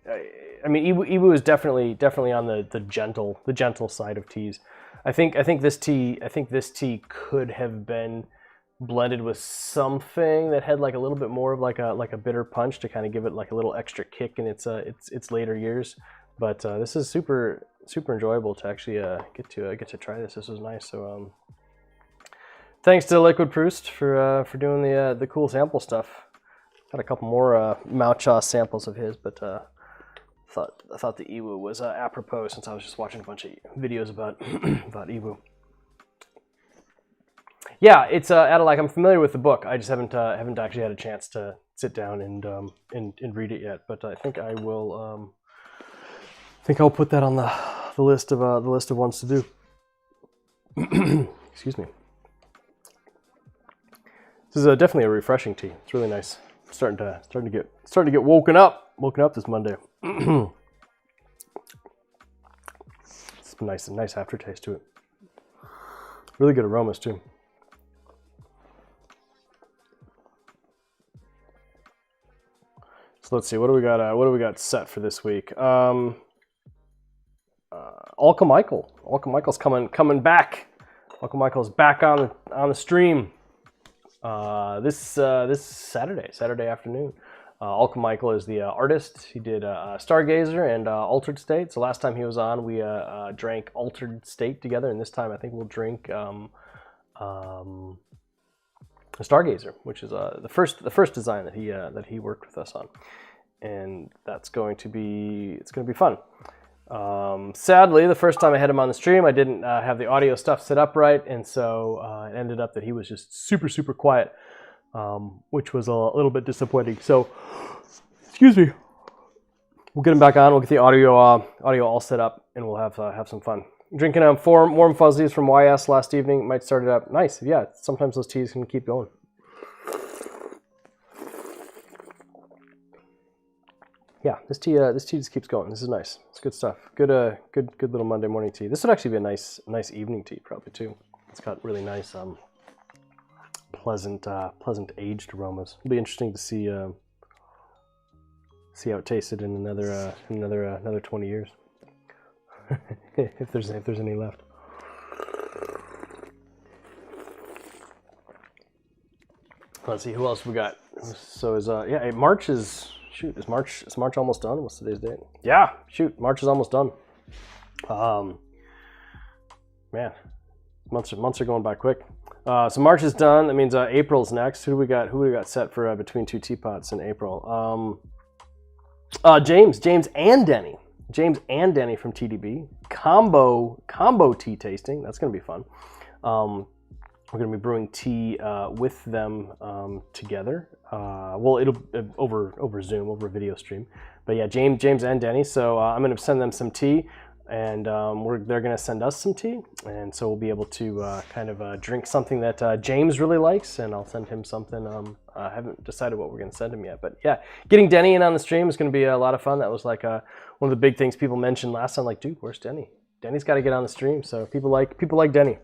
A: I mean, Yiwu is definitely on the gentle side of teas. I think this tea could have been blended with something that had like a little bit more of like a bitter punch to kind of give it like a little extra kick in its later years. But this is super enjoyable to actually get to try this. This was nice. So thanks to Liquid Proust for doing the cool sample stuff. Got a couple more Mao samples of his, but I thought the Yiwu was apropos, since I was just watching a bunch of videos about about Yiwu. Yeah, it's I'm familiar with the book. I just haven't actually had a chance to sit down and read it yet. But I think I will. I'll put that on the list of ones to do. Excuse me. This is definitely a refreshing tea. It's really nice. Starting to get woken up this Monday. It's a nice aftertaste to it. Really good aromas too. So let's see, what do we got set for this week? Alka Michael's coming back. Alka Michael's back on the stream. This Saturday afternoon. Alka Michael is the artist. He did Stargazer and Altered State. So last time he was on, we drank Altered State together, and this time I think we'll drink Stargazer, which is the first design that he worked with us on, and it's going to be fun. Sadly, the first time I had him on the stream, I didn't have the audio stuff set up right, and so it ended up that he was just super quiet, which was a little bit disappointing. So, excuse me. We'll get him back on. We'll get the audio all set up, and we'll have some fun. Drinking 4 warm fuzzies from YS last evening. Might start it up. Nice. Yeah. Sometimes those teas can keep going. Yeah. This tea just keeps going. This is nice. It's good stuff. Good little Monday morning tea. This would actually be a nice evening tea probably too. It's got really nice pleasant aged aromas. It'll be interesting to see how it tasted in another 20 years. if there's any left. Let's see who else we got. So is March is March almost done? What's today's date? Yeah, shoot, March is almost done. Man, months are going by quick. So March is done. That means April's next. Who do we got set for between two teapots in April? James and Denny. James and Denny from TDB. Combo tea tasting. That's going to be fun. We're going to be brewing tea with them together. Well, it'll over Zoom, over video stream. But yeah, James and Denny. So I'm going to send them some tea, and they're going to send us some tea, and so we'll be able to kind of drink something that James really likes, and I'll send him something. I haven't decided what we're going to send him yet, but yeah, getting Denny in on the stream is going to be a lot of fun. That was like one of the big things people mentioned last time. Like, dude, where's Denny? Denny's got to get on the stream. So people like Denny.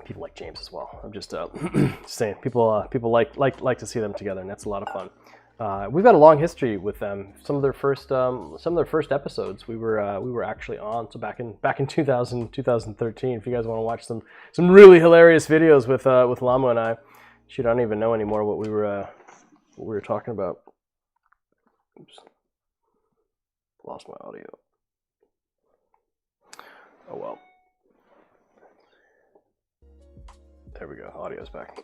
A: People like James as well. I'm just saying, people like to see them together, and that's a lot of fun. We've got a long history with them. Some of their first episodes we were actually on. So back in 2013. If you guys want to watch some really hilarious videos with Lamu and I, shoot, I don't even know anymore what we were talking about. Oops, lost my audio. Oh well. There we go. Audio's back.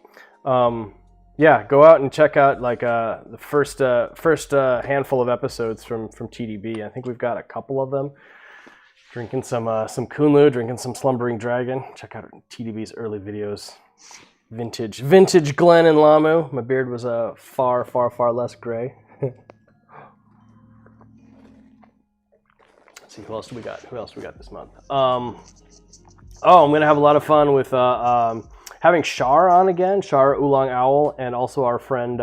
A: Yeah, go out and check out like the first handful of episodes from TDB. I think we've got a couple of them. Drinking some Kunlu, drinking some Slumbering Dragon. Check out TDB's early videos. Vintage Glenn and Lamu. My beard was far less gray. Let's see, who else we got this month? I'm gonna have a lot of fun with having Shar on again, Shar Oolong Owl, and also our friend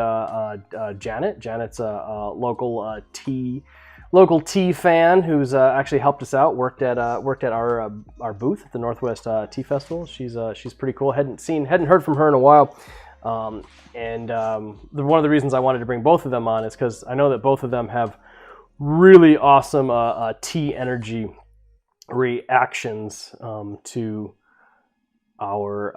A: Janet. Janet's a local tea fan who's actually helped us out. Worked at our booth at the Northwest Tea Festival. She's pretty cool. Hadn't heard from her in a while, and one of the reasons I wanted to bring both of them on is because I know that both of them have really awesome tea energy reactions to our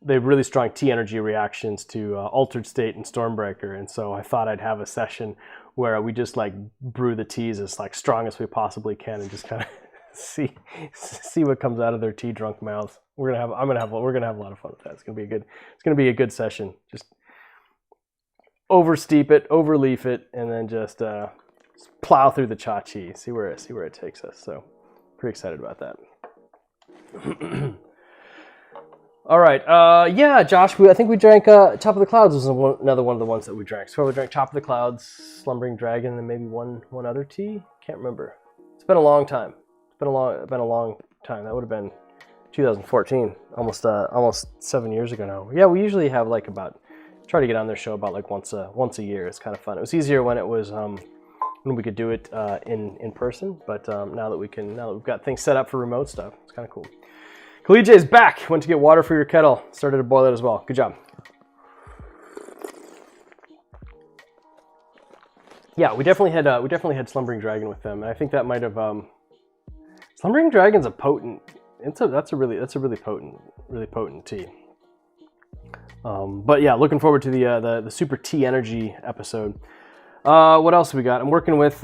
A: they have really strong tea energy reactions to Altered State and Stormbreaker, and so I thought I'd have a session where we just like brew the teas as like strong as we possibly can and just kind of see what comes out of their tea drunk mouths. We're gonna have a lot of fun with that. It's gonna be a good session. Just oversteep it, overleaf it, and then just plow through the cha chi. See where it takes us. So pretty excited about that. All right, yeah, Josh, I think we drank Top of the Clouds was another one of the ones that we drank. So we drank Top of the Clouds, Slumbering Dragon, and then maybe one other tea. Can't remember. It's been a long time. It's been a long time. That would have been 2014, almost 7 years ago now. Yeah, we usually have like try to get on their show about like once a year. It's kind of fun. It was easier when it was when we could do it in person, but now that we've got things set up for remote stuff, it's kind of cool. Kalije is back. Went to get water for your kettle. Started to boil it as well. Good job. Yeah, we definitely had Slumbering Dragon with them, and I think that might have Slumbering Dragon's a potent. That's a really potent tea. But yeah, looking forward to the Super Tea Energy episode. What else we got? I'm working with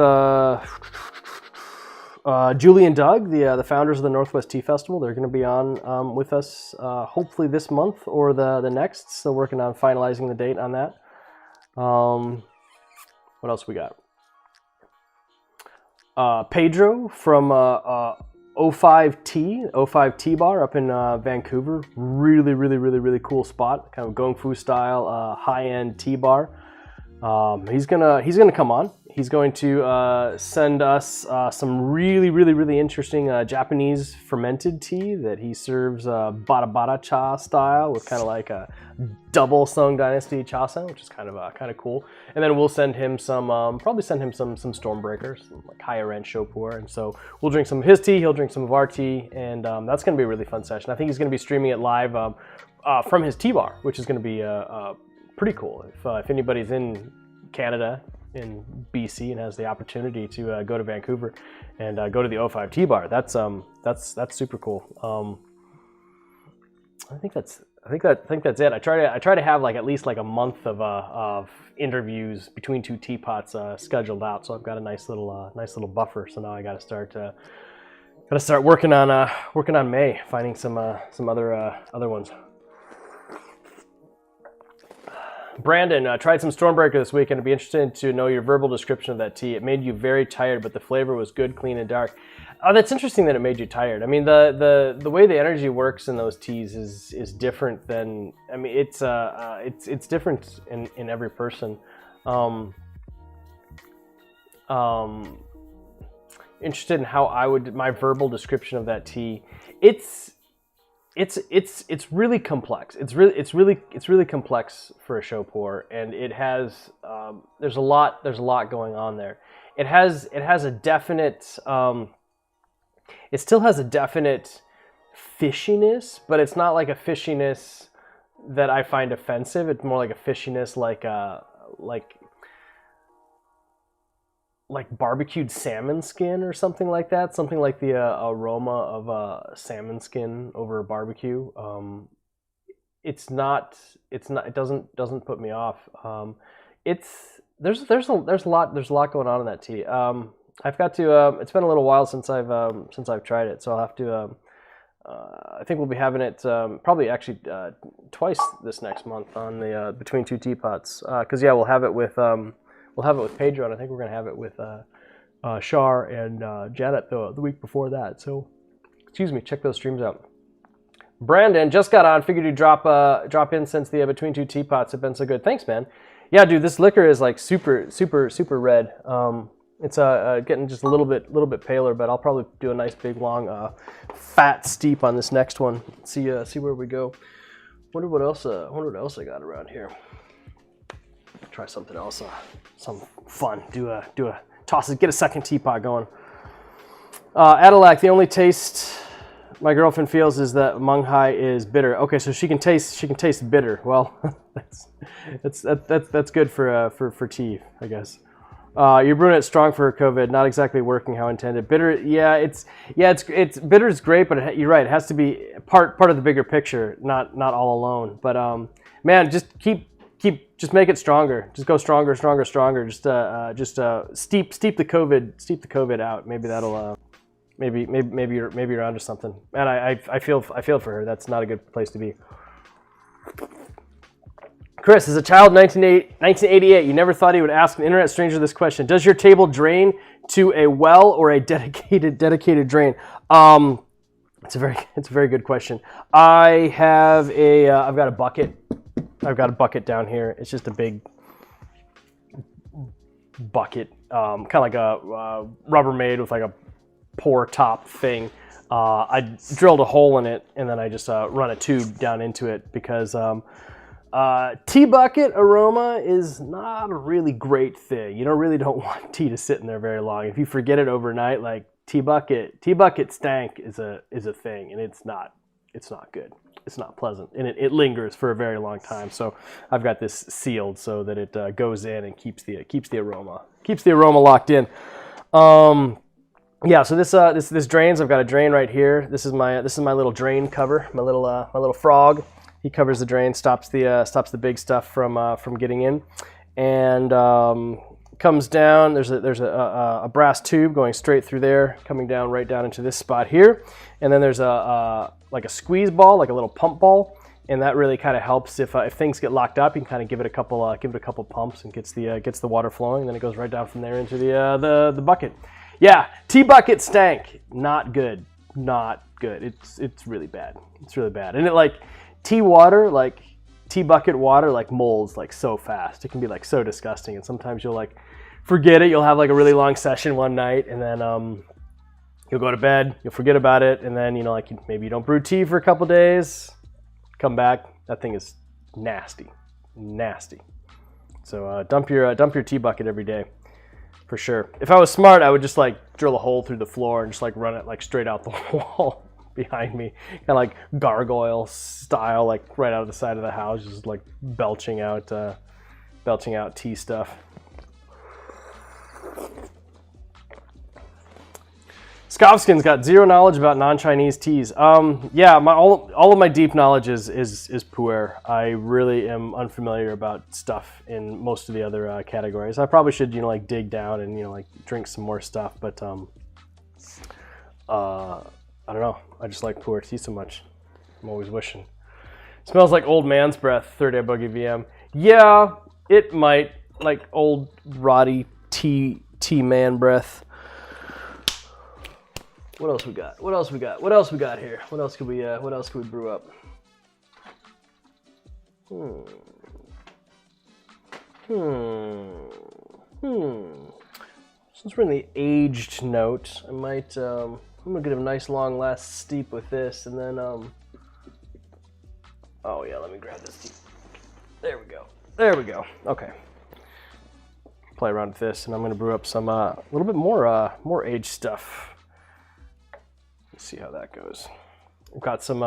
A: Julie and Doug, the founders of the Northwest Tea Festival, they're going to be on with us hopefully this month or the next. Still working on finalizing the date on that. What else we got? Pedro from O5 Tea Bar up in Vancouver. Really cool spot. Kind of Gong Fu style high-end tea bar. He's gonna come on. He's going to send us some really interesting Japanese fermented tea that he serves bada bada cha style with kind of like a double Song Dynasty cha sen, which is kind of cool. And then we'll send him some probably send him some Stormbreakers, some like higher end pu'er. And so we'll drink some of his tea. He'll drink some of our tea, and that's going to be a really fun session. I think he's going to be streaming it live from his tea bar, which is going to be pretty cool. If anybody's in Canada, in BC, and has the opportunity to go to Vancouver and go to the O5 Tea Bar, that's super cool. I think that's it. I try to have like at least like a month of interviews between two teapots scheduled out, so I've got a nice little buffer. So now I got to start working on May, finding some other ones. Brandon, tried some Stormbreaker this weekend. I'd be interested to know your verbal description of that tea. It made you very tired, but the flavor was good, clean, and dark. Oh, that's interesting that it made you tired. I mean, the way the energy works in those teas is different than. I mean, it's different in every person. Interested in how my verbal description of that tea. It's really complex. It's really complex for a pu'er, and it has there's a lot going on there. It has a definite it still has a definite fishiness, but it's not like a fishiness that I find offensive. It's more like a fishiness like barbecued salmon skin or something like that. Something like the aroma of salmon skin over a barbecue. It doesn't put me off. There's a lot going on in that tea. I've got to. It's been a little while since I've tried it, so I'll have to. I think we'll be having it probably actually twice this next month on the Between Two Teapots. Because we'll have it with. We'll have it with Pedro, and I think we're going to have it with Shar and Janet the week before that. So, excuse me, check those streams out. Brandon just got on. Figured you'd drop in since the Between Two Teapots have been so good. Thanks, man. Yeah, dude, this liquor is like super red. It's getting just a little bit paler, but I'll probably do a nice big long fat steep on this next one. See where we go. Wonder what else I got around here. Try something else, some fun. Do a toss it. Get a second teapot going. Adelac, the only taste my girlfriend feels is that Mung Hai is bitter. Okay, so she can taste bitter. Well, that's good for tea, I guess. You're brewing it strong for COVID, not exactly working how intended. Bitter, it's bitter is great, but you're right. It has to be part of the bigger picture, not all alone. But man, just just make it stronger. Just go stronger. Just steep the COVID out. Maybe that'll maybe you're onto something. Man, I feel for her. That's not a good place to be. Chris, as a child, 1988, you never thought he would ask an internet stranger this question: does your table drain to a well or a dedicated drain? It's a very good question. I've got a bucket. I've got a bucket down here. It's just a big bucket, kind of like a Rubbermaid with like a pour top thing. I drilled a hole in it, and then I just run a tube down into it because tea bucket aroma is not a really great thing. You don't want tea to sit in there very long. If you forget it overnight, like tea bucket stank is a thing, and it's not good. It's not pleasant, and it lingers for a very long time. So I've got this sealed so that it goes in and keeps the aroma locked in. Yeah. So this drains. I've got a drain right here. This is my little drain cover. My little frog. He covers the drain, stops the big stuff from getting in, and comes down. There's a brass tube going straight through there, coming down right down into this spot here. And then there's like a squeeze ball, like a little pump ball, and that really kind of helps if things get locked up. You can kind of give it a couple pumps and gets the water flowing. Then it goes right down from there into the bucket. Yeah, tea bucket stank. Not good. Not good. It's really bad. It's really bad. And it like tea water, like tea bucket water, like molds like so fast. It can be like so disgusting. And sometimes you'll like forget it. You'll have like a really long session one night, and then you'll go to bed. You'll forget about it, and then like maybe you don't brew tea for a couple days. Come back, that thing is nasty, nasty. So dump your tea bucket every day. For sure. If I was smart, I would just like drill a hole through the floor and just like run it like straight out the wall behind me, kind of like gargoyle style, like right out of the side of the house, just like belching out tea stuff. Skovskin's got zero knowledge about non-Chinese teas. Yeah, all of my deep knowledge is pu'er. I really am unfamiliar about stuff in most of the other categories. I probably should, like dig down and like drink some more stuff. But I don't know. I just like pu'er tea so much. I'm always wishing. Smells like old man's breath. Third Eye Boogie VM. Yeah, it might, like old rotty tea man breath. What else we got? What else we got? What else we got here? What else could we brew up? Since we're in the aged note, I might I'm gonna get a nice long last steep with this, and then oh yeah, let me grab this tea. There we go. There we go. Okay. Play around with this, and I'm gonna brew up some a little bit more aged stuff. See how that goes. We've got some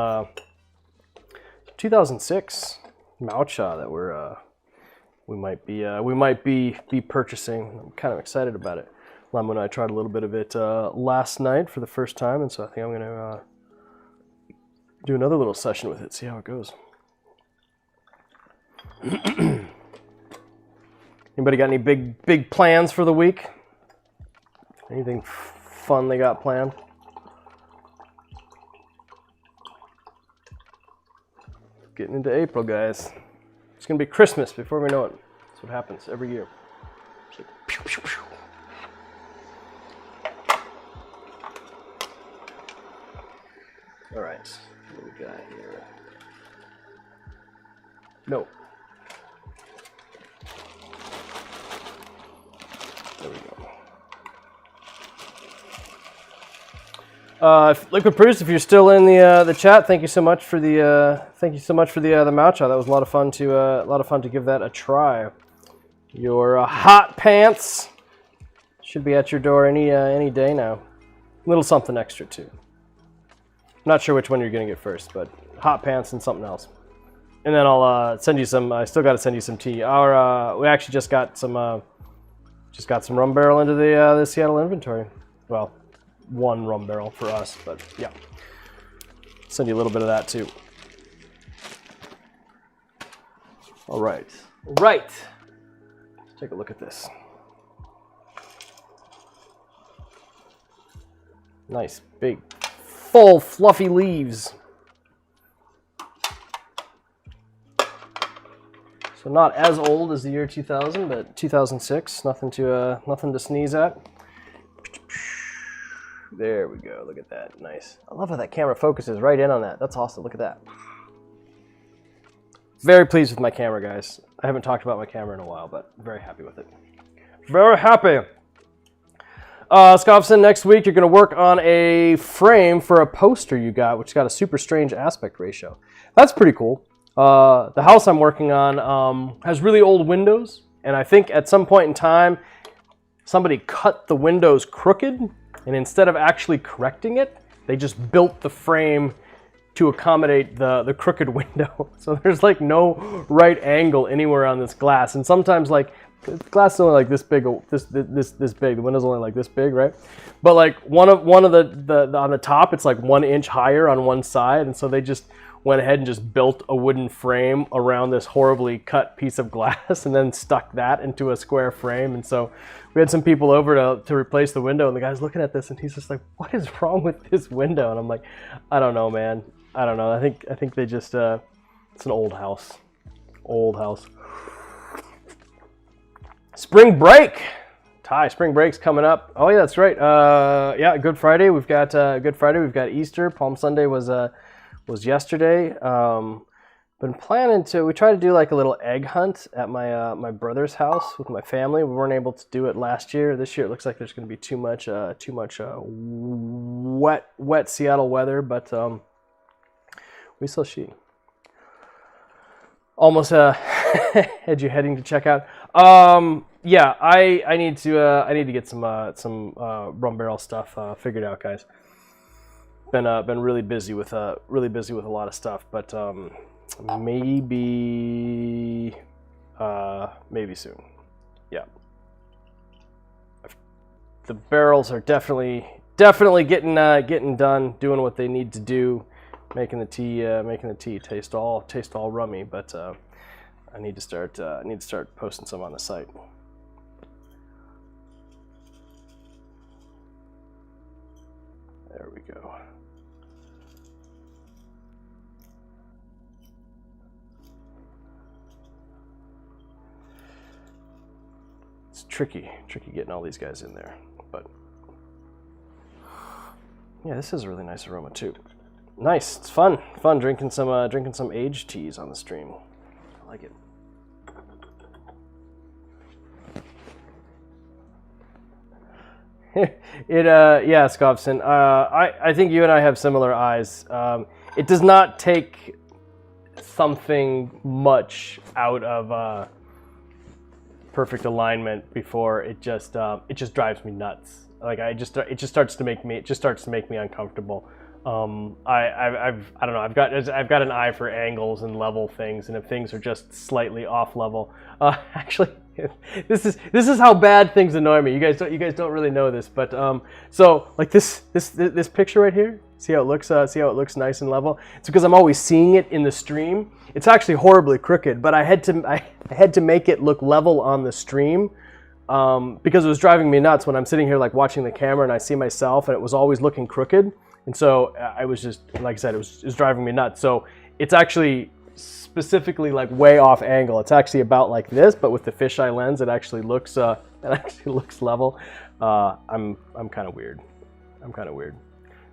A: 2006 Maucha that we might be purchasing. I'm kind of excited about it. Lemon and I tried a little bit of it last night for the first time, and so I think I'm gonna do another little session with it. See how it goes. Anybody got any big plans for the week? Anything fun they got planned? Getting into April, guys. It's gonna be Christmas before we know it. That's what happens every year. It's like, pew, pew, pew. All right, what do we got here? No. There we go. Liquid Priest, if you're still in the chat, thank you so much for the Maucha. That was a lot of fun to give that a try. Your hot pants should be at your door any day now. A little something extra too. Not sure which one you're gonna get first, but hot pants and something else. And then I'll send you some. I still got to send you some tea. We actually just got some rum barrel into the Seattle inventory. Well, one rum barrel for us, but yeah, send you a little bit of that too. All right, let's take a look at this. Nice big full fluffy leaves. So not as old as the year 2000, but 2006. Nothing to sneeze at. There we go. Look at that. Nice. I love how that camera focuses right in on that. That's awesome. Look at that. Very pleased with my camera, guys. I haven't talked about my camera in a while, but very happy with it. Very happy. Skovson, next week you're going to work on a frame for a poster you got, which got a super strange aspect ratio. That's pretty cool. The house I'm working on has really old windows, and I think at some point in time, somebody cut the windows crooked, and instead of actually correcting it, they just built the frame to accommodate the crooked window. So there's like no right angle anywhere on this glass, and sometimes like the glass is only like this big, this big. The window's only like this big, right? But like one of the on the top, it's like 1 inch higher on one side, and so they just went ahead and just built a wooden frame around this horribly cut piece of glass and then stuck that into a square frame. And so we had some people over to replace the window, and the guy's looking at this and he's just like, what is wrong with this window? And I'm like, I don't know, man. I don't know. I think they just, it's an old house. Old house. Spring break. Ty, spring break's coming up. Oh yeah, that's right. Yeah, Good Friday. We've got Good Friday. We've got Easter. Palm Sunday was yesterday. Been planning to. We tried to do like a little egg hunt at my brother's house with my family. We weren't able to do it last year. This year it looks like there's going to be too much wet Seattle weather, but we shall see. Almost had you heading to check out. Yeah, I need to get some rum barrel stuff figured out, guys. Been really busy with a lot of stuff, but maybe soon. Yeah, the barrels are definitely getting done, doing what they need to do, making the tea taste all rummy. But I need to start posting some on the site. There we go. It's tricky getting all these guys in there, but yeah, this is a really nice aroma too. Nice, it's fun drinking some aged teas on the stream. I like it. Yeah, Scobson. I think you and I have similar eyes. It does not take something much out of perfect alignment before it just drives me nuts. Like it just starts to make me uncomfortable. I don't know. I've got an eye for angles and level things, and if things are just slightly off level, actually, this is how bad things annoy me. You guys don't really know this, but so like this picture right here. See how it looks? See how it looks nice and level? It's because I'm always seeing it in the stream. It's actually horribly crooked, but I had to make it look level on the stream. Because it was driving me nuts when I'm sitting here like watching the camera and I see myself and it was always looking crooked. And so I was just, like I said, it was driving me nuts. So it's actually specifically like way off angle. It's actually about like this, but with the fisheye lens, it actually looks level. I'm kind of weird.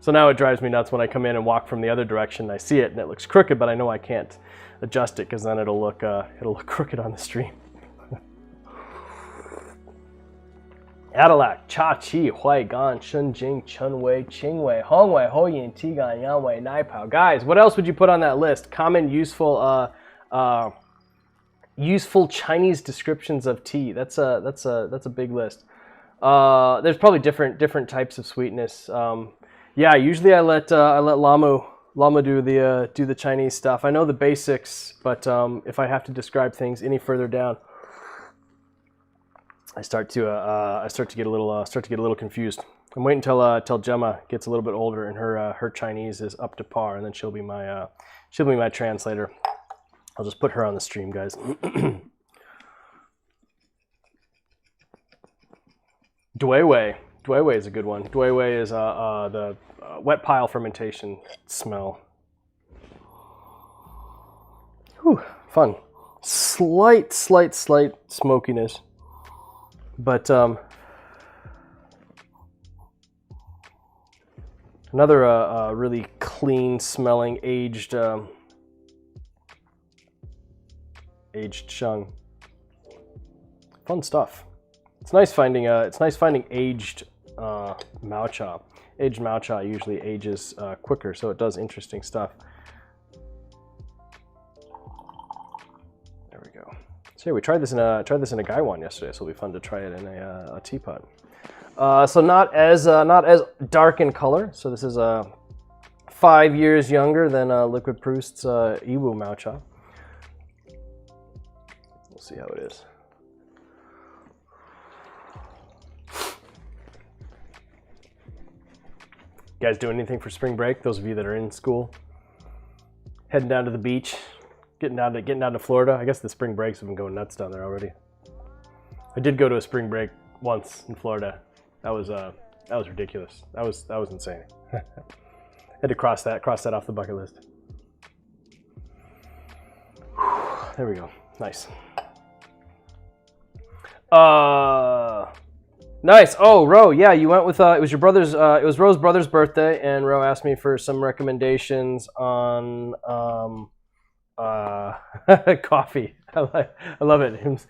A: So now it drives me nuts when I come in and walk from the other direction. And I see it and it looks crooked, but I know I can't adjust it because then it'll look crooked on the stream. Adelac, Cha Chi, Huai Gan, Shun Jing, Chun Wei, Qing Wei, Hong Wei, Ho Yin, Tigan, Yang Wei, Nai Pao. Guys, what else would you put on that list? Common, useful Chinese descriptions of tea. That's a big list. There's probably different types of sweetness. Yeah, usually I let Lamu do the Chinese stuff. I know the basics, but if I have to describe things any further down, I start to get a little confused. I'm waiting until Gemma gets a little bit older and her Chinese is up to par, and then she'll be my translator. I'll just put her on the stream, guys. Dui is a good one. Dui is the wet pile fermentation smell. Whew, fun. Slight smokiness. But another really clean smelling aged sheng. Fun stuff. It's nice finding aged mao cha. Aged mao cha usually ages quicker, so it does interesting stuff. There we go. So yeah, we tried this in a gaiwan yesterday, so it'll be fun to try it in a teapot. So not as dark in color. So this is 5 years younger than Liquid Proust's Yiwu Mao Cha. We'll see how it is. You guys do anything for spring break? Those of you that are in school, heading down to the beach, getting down to Florida. I guess the spring breaks have been going nuts down there already. I did go to a spring break once in Florida. That was ridiculous. That was insane. Had to cross that off the bucket list. There we go. Nice. Nice. Oh, Ro, yeah, you went with it was your brother's. It was Ro's brother's birthday, and Ro asked me for some recommendations on coffee. I love it.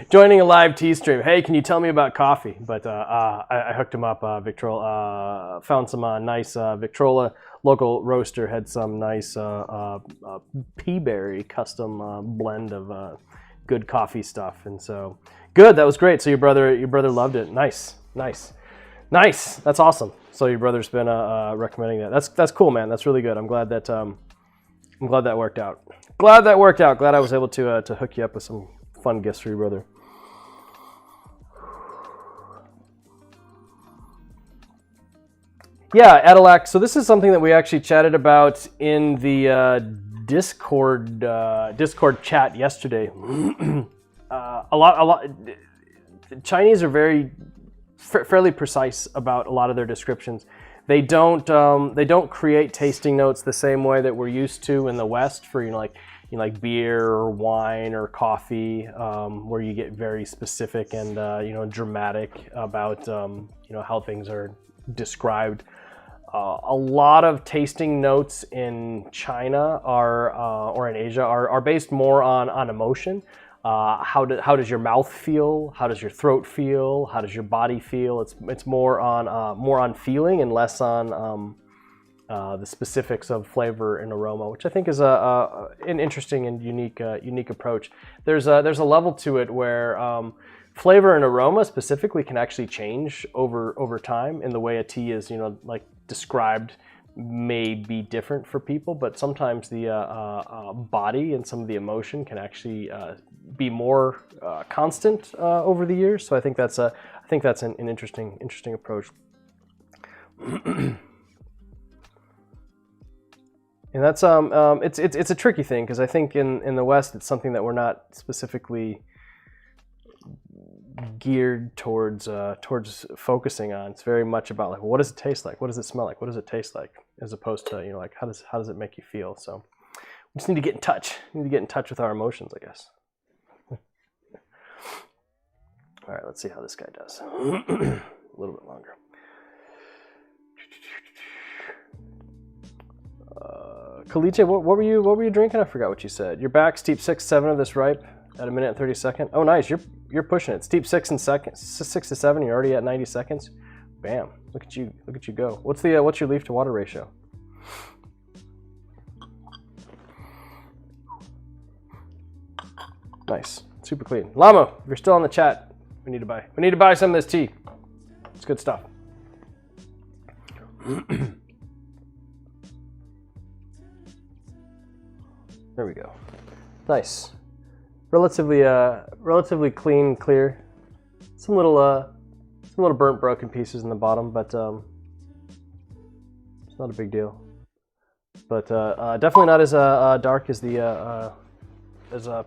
A: Joining a live tea stream. Hey, can you tell me about coffee? But I hooked him up. Victrola found some nice Victrola local roaster had some nice pea berry custom blend of good coffee stuff, and so good. That was great. So your brother loved it. Nice. That's awesome. So your brother's been recommending that. That's cool, man. That's really good. I'm glad that worked out. Glad I was able to hook you up with some fun gifts for your brother. Yeah, Adelac. So this is something that we actually chatted about in the Discord chat yesterday. A lot. Chinese are fairly precise about a lot of their descriptions. They don't create tasting notes the same way that we're used to in the West for like beer or wine or coffee, where you get very specific and dramatic about how things are described. A lot of tasting notes in China or in Asia are based more on emotion. How does your mouth feel? How does your throat feel? How does your body feel? It's more on feeling and less on the specifics of flavor and aroma, which I think is an interesting and unique approach. There's a level to it where flavor and aroma specifically can actually change over time, in the way a tea is described may be different for people, but sometimes the body and some of the emotion can actually be more constant over the years. So I think that's an interesting approach. And that's it's a tricky thing, because I think in the West it's something that we're not specifically geared towards focusing on. It's very much about like, what does it taste like? What does it smell like? What does it taste like? As opposed to how does it make you feel? So we just need to get in touch. We need to get in touch with our emotions, I guess. All right, let's see how this guy does. A little bit longer. Kaliche, what were you drinking? I forgot what you said. You're back. Steep 6-7 of this ripe at 1 minute and 30 seconds. Oh, nice. You're pushing it. Steep 6 to 7. You're already at 90 seconds. Bam. Look at you go. What's your leaf to water ratio? Nice. Super clean. Llama, if you're still on the chat, we need to buy some of this tea. It's good stuff. There we go. Nice. Relatively clean, clear. Some little burnt, broken pieces in the bottom, but it's not a big deal. But definitely not as dark as the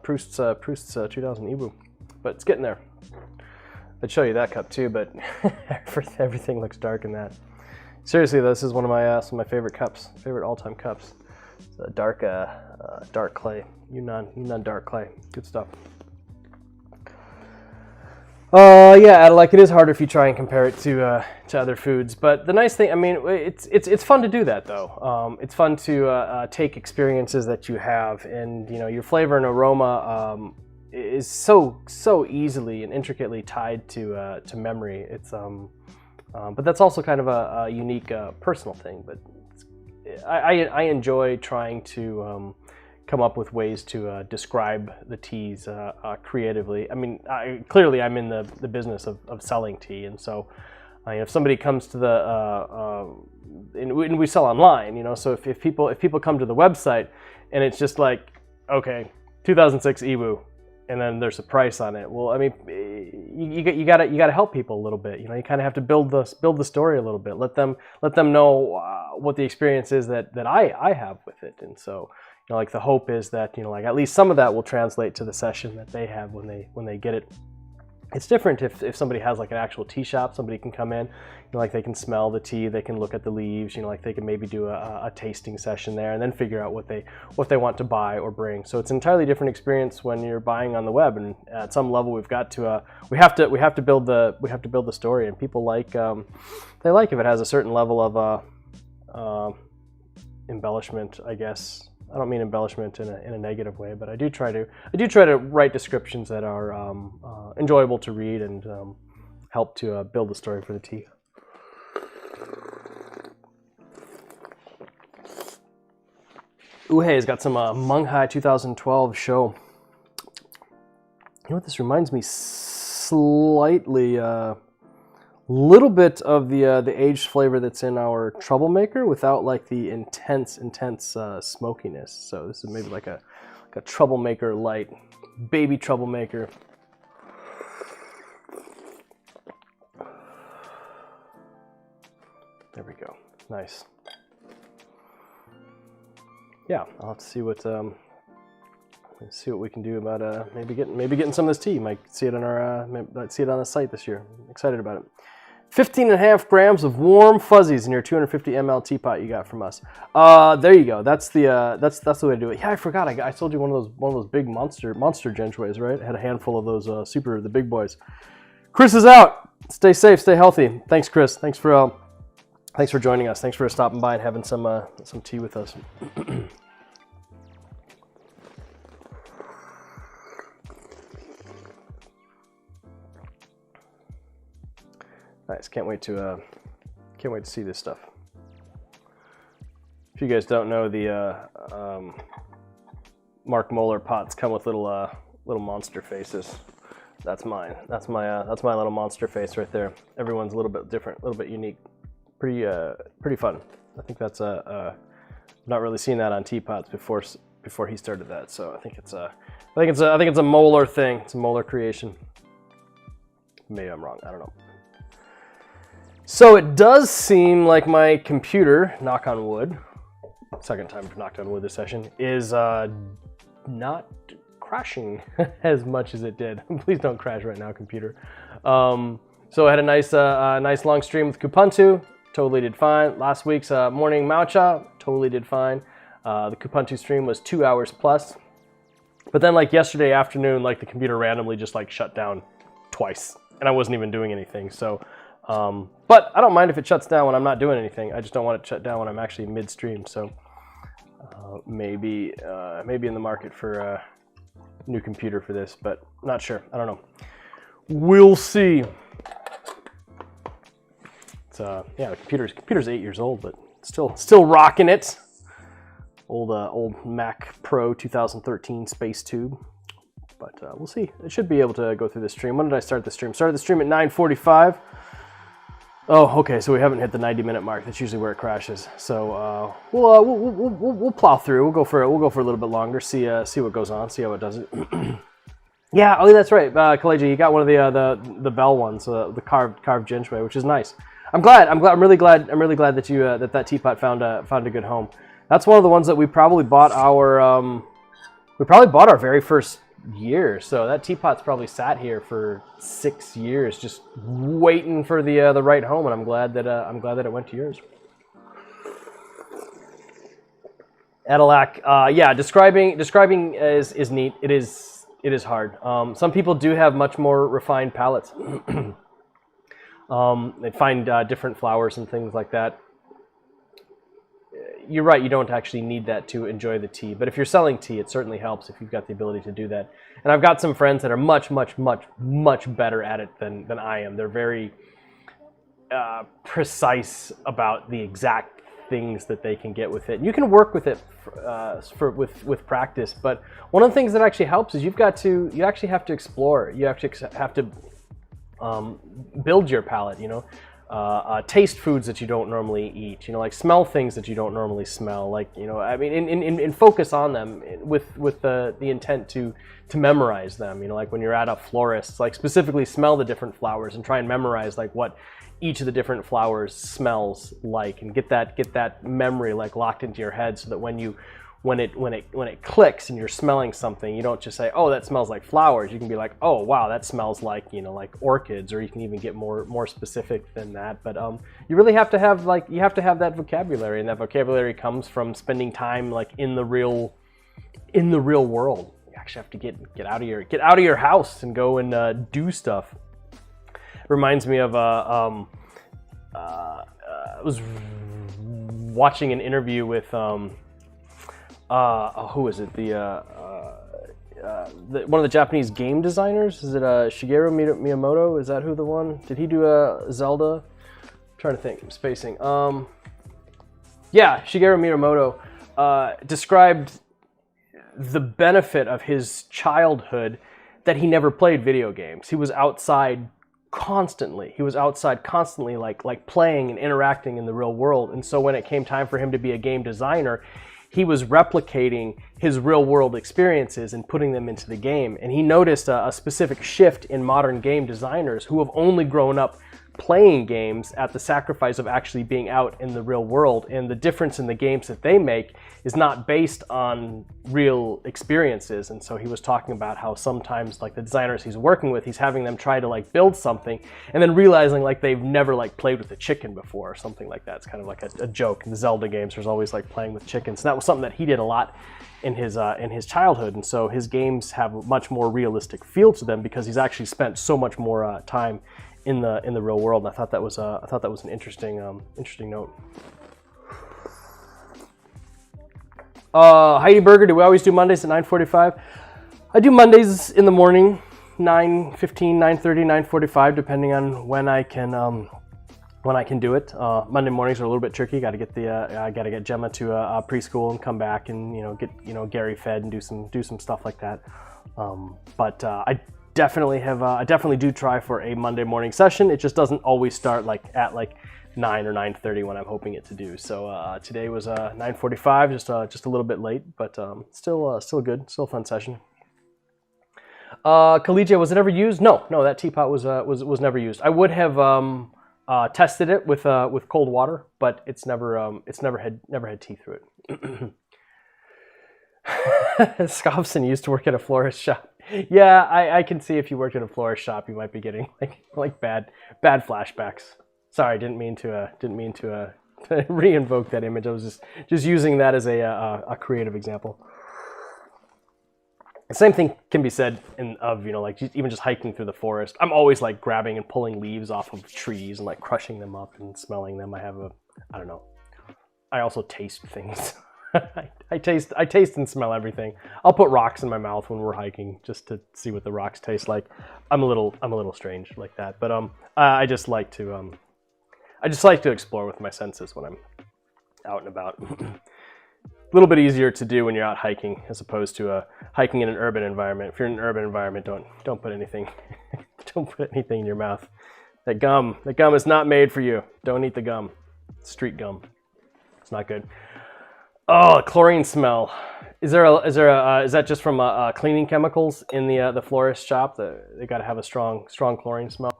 A: Proust's 2000 Yiwu, but it's getting there. I'd show you that cup too, but everything looks dark in that. Seriously, this is one of my favorite cups, favorite all-time cups. It's a dark clay, Yunnan dark clay. Good stuff. Yeah, like it is harder if you try and compare it to other foods. But the nice thing, I mean, it's fun to do that though. It's fun to take experiences that you have, and your flavor and aroma is so easily and intricately tied to memory. It's but that's also kind of a unique personal thing. But I enjoy trying to come up with ways to describe the teas creatively. I mean, clearly I'm in the business of selling tea, and so if somebody comes to and we sell online, so if people come to the website and it's just like, okay, 2006 Yiwu, and then there's a price on it. Well, I mean, you gotta help people a little bit. You know, you kind of have to build the story a little bit. Let them know what the experience is that I have with it. And so, you know, like the hope is that, you know, like at least some of that will translate to the session that they have when they get it. It's different if somebody has like an actual tea shop. Somebody can come in, you know, like they can smell the tea, they can look at the leaves, you know, like they can maybe do a tasting session there and then figure out what they want to buy or bring. So it's an entirely different experience when you're buying on the web. And at some level, we've got to we have to build the story, and people like they like if it has a certain level of embellishment, I guess. I don't mean embellishment in a negative way, but I do try to write descriptions that are enjoyable to read and help to build the story for the tea. Pu'erh has got some Munghai 2012 show. You know what this reminds me slightly. Little bit of the aged flavor that's in our Troublemaker without like the intense smokiness. So this is maybe like a Troublemaker light, baby Troublemaker. There we go. Nice. Yeah, I'll have to see what we can do about maybe getting some of this tea. You might see it on our might see it on the site this year. I'm excited about it. 15.5 grams of warm fuzzies in your 250 ml teapot you got from us. There you go. That's the way to do it. Yeah, I forgot. I sold you one of those big monster Genshways, right? I had a handful of those the big boys. Chris is out. Stay safe. Stay healthy. Thanks, Chris. Thanks for joining us. Thanks for stopping by and having some tea with us. Nice. Can't wait to see this stuff. If you guys don't know, the Mark Moeller pots come with little monster faces. That's mine. That's my little monster face right there. Everyone's a little bit different, a little bit unique. Pretty fun. I think that's not really seen that on teapots before he started that. So I think it's a Moeller thing. It's a Moeller creation. Maybe I'm wrong. I don't know. So it does seem like my computer, knock on wood, second time I've knocked on wood this session, is not crashing as much as it did. Please don't crash right now, computer. So I had a nice long stream with Kupuntu, totally did fine. Last week's morning Maucha, totally did fine. The Kupuntu stream was 2 hours plus. But then like yesterday afternoon, like the computer randomly just like shut down twice, and I wasn't even doing anything. So. But I don't mind if it shuts down when I'm not doing anything. I just don't want it to shut down when I'm actually midstream. So maybe in the market for a new computer for this, but not sure. I don't know. We'll see. It's yeah, the computer's 8 years old, but still rocking it. Old Mac Pro 2013 Space Tube. But we'll see. It should be able to go through the stream. When did I start the stream? Started the stream at 9:45. Oh, okay. So we haven't hit the 90-minute mark. That's usually where it crashes. So we'll plow through. We'll go for a little bit longer. See what goes on. See how it does it. Yeah. Oh, that's right. Kaleji, you got one of the bell ones, the carved Genshway, which is nice. I'm really glad that you that teapot found a good home. That's one of the ones that we probably bought our very first year. So that teapot's probably sat here for 6 years, just waiting for the right home, and I'm glad that it went to yours. Edilac, yeah, describing is neat. It is hard. Some people do have much more refined palates. They find different flowers and things like that. You're right, you don't actually need that to enjoy the tea. But if you're selling tea, it certainly helps if you've got the ability to do that. And I've got some friends that are much better at it than I am. They're very precise about the exact things that they can get with it. And you can work with it with practice. But one of the things that actually helps is you actually have to explore. You actually have to build your palate, you know. taste foods that you don't normally eat, you know, like smell things that you don't normally smell, like, you know, I mean, in focus on them with the intent to memorize them, you know, like when you're at a florist, like specifically smell the different flowers and try and memorize like what each of the different flowers smells like, and get that memory like locked into your head, so that when it clicks and you're smelling something, you don't just say, oh, that smells like flowers. You can be like, oh wow, that smells like, you know, like orchids, or you can even get more specific than that. But you really have to have that vocabulary, and that vocabulary comes from spending time like in the real world. You actually have to get out of your house and go and do stuff. Reminds me of I was watching an interview with who is it? One of the Japanese game designers. Is it Shigeru Miyamoto? Is that who the one? Did he do Zelda? I'm trying to think. I'm spacing. Yeah, Shigeru Miyamoto described the benefit of his childhood, that he never played video games. He was outside constantly. Like playing and interacting in the real world. And so when it came time for him to be a game designer, he was replicating his real world experiences and putting them into the game. And he noticed a specific shift in modern game designers who have only grown up playing games at the sacrifice of actually being out in the real world. And the difference in the games that they make is not based on real experiences. And so he was talking about how sometimes like the designers he's working with, he's having them try to like build something and then realizing like they've never like played with a chicken before or something like that. It's kind of like a joke. In the Zelda games, there's always like playing with chickens. And that was something that he did a lot in his childhood. And so his games have a much more realistic feel to them because he's actually spent so much more time in the real world. And I thought that was an interesting note. Heidi Burger, do we always do Mondays at 9:45? I do Mondays in the morning, 9:15, 9:30, 9:45, depending on when I can do it. Monday mornings are a little bit tricky. Got to get Gemma to preschool and come back and get Gary fed and do some stuff like that. But I definitely do try for a Monday morning session. It just doesn't always start at 9 or 9:30 when I'm hoping it to do. So today was 9:45, just a little bit late, but still good, still a fun session. Collegia, was it ever used? No, that teapot was never used. I would have tested it with cold water, but it's never had tea through it. Scoffson used to work at a florist shop. Yeah, I can see if you worked at a florist shop, you might be getting like bad flashbacks. Sorry, didn't mean to re-invoke that image. I was just using that as a creative example. The same thing can be said of even just hiking through the forest. I'm always like grabbing and pulling leaves off of trees and like crushing them up and smelling them. I don't know. I also taste things. I taste and smell everything. I'll put rocks in my mouth when we're hiking just to see what the rocks taste like. I'm a little strange like that, but I just like to explore with my senses when I'm out and about. A little bit easier to do when you're out hiking as opposed to hiking in an urban environment. If you're in an urban environment, don't put anything in your mouth. That gum is not made for you. Don't eat the gum. It's street gum. It's not good. Oh, chlorine smell. Is that just from cleaning chemicals in the florist shop? They got to have a strong chlorine smell.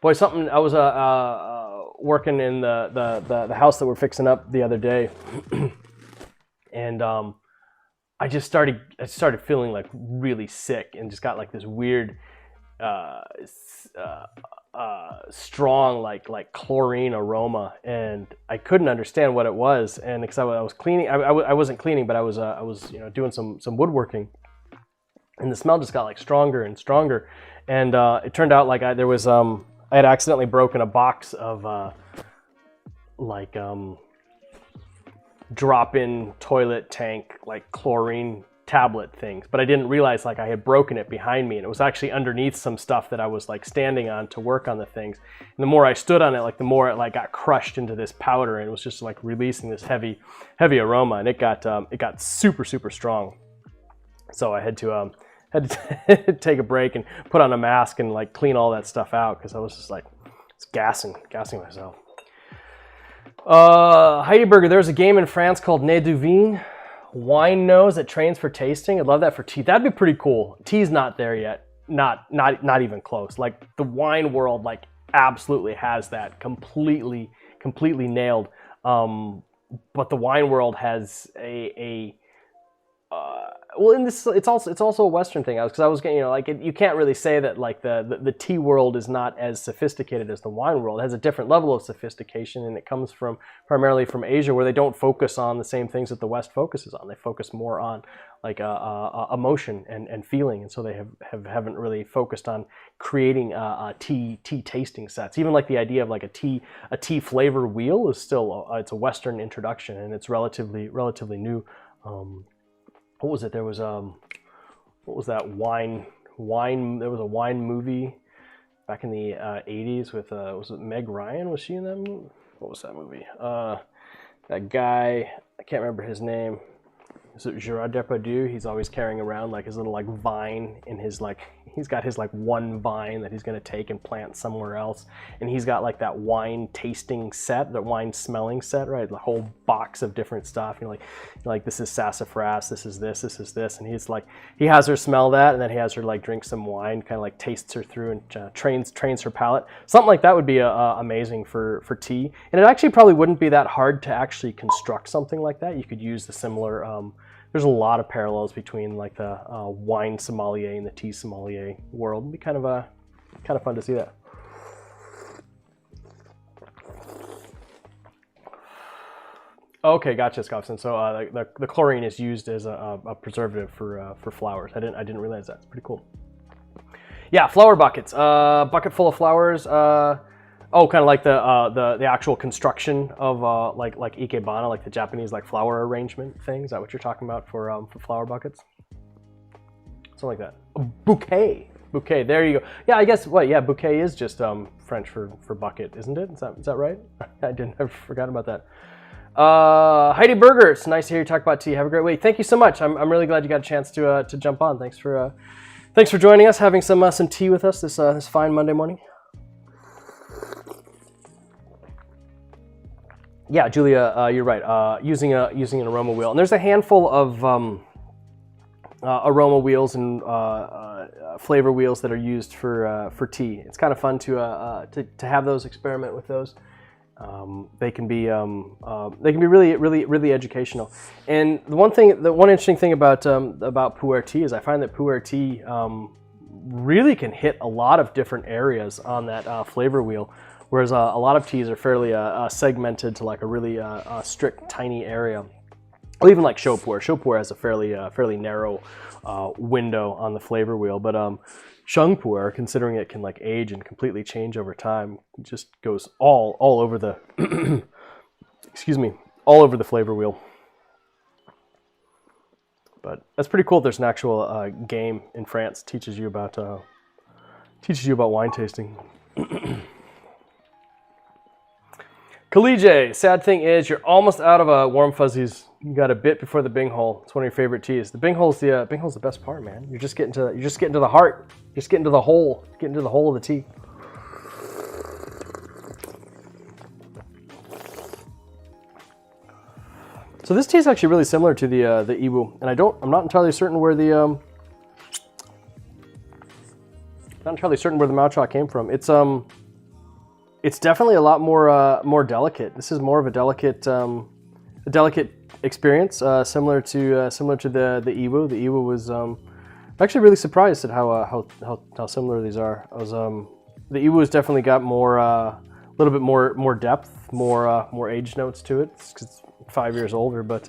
A: Boy, something. I was working in the house that we're fixing up the other day, and I started feeling like really sick and just got like this weird strong like chlorine aroma, and I couldn't understand what it was. And because I was cleaning, I wasn't cleaning, but I was doing some woodworking, and the smell just got like stronger and stronger. And it turned out like I had accidentally broken a box of drop-in toilet tank like chlorine tablet things, but I didn't realize like I had broken it behind me, and it was actually underneath some stuff that I was like standing on to work on the things. And the more I stood on it, like the more it like got crushed into this powder, and it was just like releasing this heavy aroma, and it got super strong. So I had to take a break and put on a mask and like clean all that stuff out, because I was just like It's gassing myself. Heidi Burger, there's a game in France called Nez du Vin, wine nose that trains for tasting. I'd love that for tea. That'd be pretty cool. Tea's not there yet. Not even close. Like the wine world, like absolutely has that completely nailed. But the wine world has well, in this, it's also a Western thing. Because I was getting, you can't really say that like the tea world is not as sophisticated as the wine world. It has a different level of sophistication, and it comes primarily from Asia, where they don't focus on the same things that the West focuses on. They focus more on like emotion and feeling, and so they haven't really focused on creating tea tasting sets. Even like the idea of like a tea flavor wheel is still it's a Western introduction, and it's relatively new. What was it? There was what was that wine? There was a wine movie back in the 80s with was it Meg Ryan? Was she in that movie? What was that movie? That guy, I can't remember his name. Is it Gerard Depardieu? He's always carrying around like his little like vine in his like, he's got his like one vine that he's gonna take and plant somewhere else, and he's got like that wine tasting set, the wine smelling set, right? The whole box of different stuff. You're like this is sassafras, this is this, and he's like, he has her smell that, and then he has her like drink some wine, kind of like tastes her through and trains her palate. Something like that would be amazing for tea, and it actually probably wouldn't be that hard to actually construct something like that. You could use the similar. There's a lot of parallels between like the wine sommelier and the tea sommelier world. It'd be kind of fun to see that. Okay, gotcha, Scoffson. So the chlorine is used as a preservative for flowers. I didn't realize that. It's pretty cool. Yeah, flower buckets. Bucket full of flowers. Kind of like the actual construction of like ikebana, like the Japanese like flower arrangement thing. Is that what you're talking about for flower buckets? Something like that. A bouquet. There you go. Yeah, I guess bouquet is just French for bucket, isn't it? Is that right? I forgot about that. Heidi Burger, it's nice to hear you talk about tea. Have a great week. Thank you so much. I'm really glad you got a chance to jump on. Thanks for joining us, having some tea with us this fine Monday morning. Yeah, Julia, you're right. Using an aroma wheel, and there's a handful of aroma wheels and flavor wheels that are used for tea. It's kind of fun to have those, experiment with those. They can be really educational. And the one interesting thing about pu'erh tea is I find that pu'erh tea really can hit a lot of different areas on that flavor wheel. Whereas a lot of teas are fairly segmented to like a really strict, tiny area. Or even like pu'erh. Pu'erh has a fairly narrow window on the flavor wheel. But sheng pu'erh, considering it can like age and completely change over time, just goes all over the all over the flavor wheel. But that's pretty cool. There's an actual game in France teaches you about wine tasting. Collegiate, sad thing is you're almost out of warm fuzzies. You got a bit before the Bing hole. It's one of your favorite teas. The Bing hole's the best part, man. You're just getting to the heart. You're just getting to the hole. Getting to the hole of the tea. So this tea is actually really similar to the Yiwu, and I'm not entirely certain where the Mao came from. It's definitely a lot more delicate. This is more of a delicate experience, similar to the Yiwu. The Yiwu was actually really surprised at how similar these are. The Yiwu has definitely got a little bit more depth, more age notes to it. It's 'cause it's 5 years older, but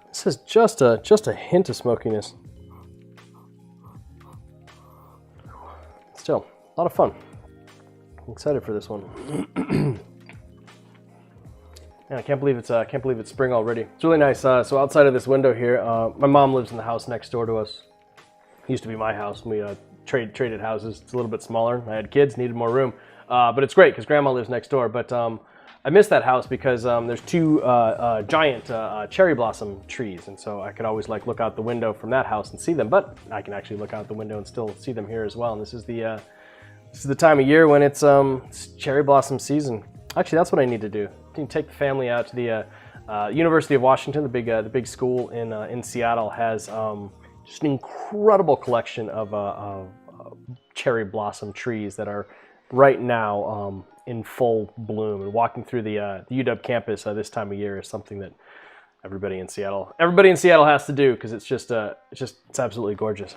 A: this is just a hint of smokiness. Still, a lot of fun. I'm excited for this one. Man, I can't believe it's spring already. It's really nice. So outside of this window here, my mom lives in the house next door to us. It used to be my house. We traded houses. It's a little bit smaller. I had kids, needed more room, but it's great because Grandma lives next door. But I miss that house because there's two giant cherry blossom trees, and so I could always like look out the window from that house and see them. But I can actually look out the window and still see them here as well. And this is the time of year when it's cherry blossom season. Actually, that's what I need to do. I need to take the family out to the University of Washington. The big school in Seattle has just an incredible collection of cherry blossom trees that are right now in full bloom. And walking through the UW campus this time of year is something that everybody in Seattle has to do, because it's absolutely gorgeous.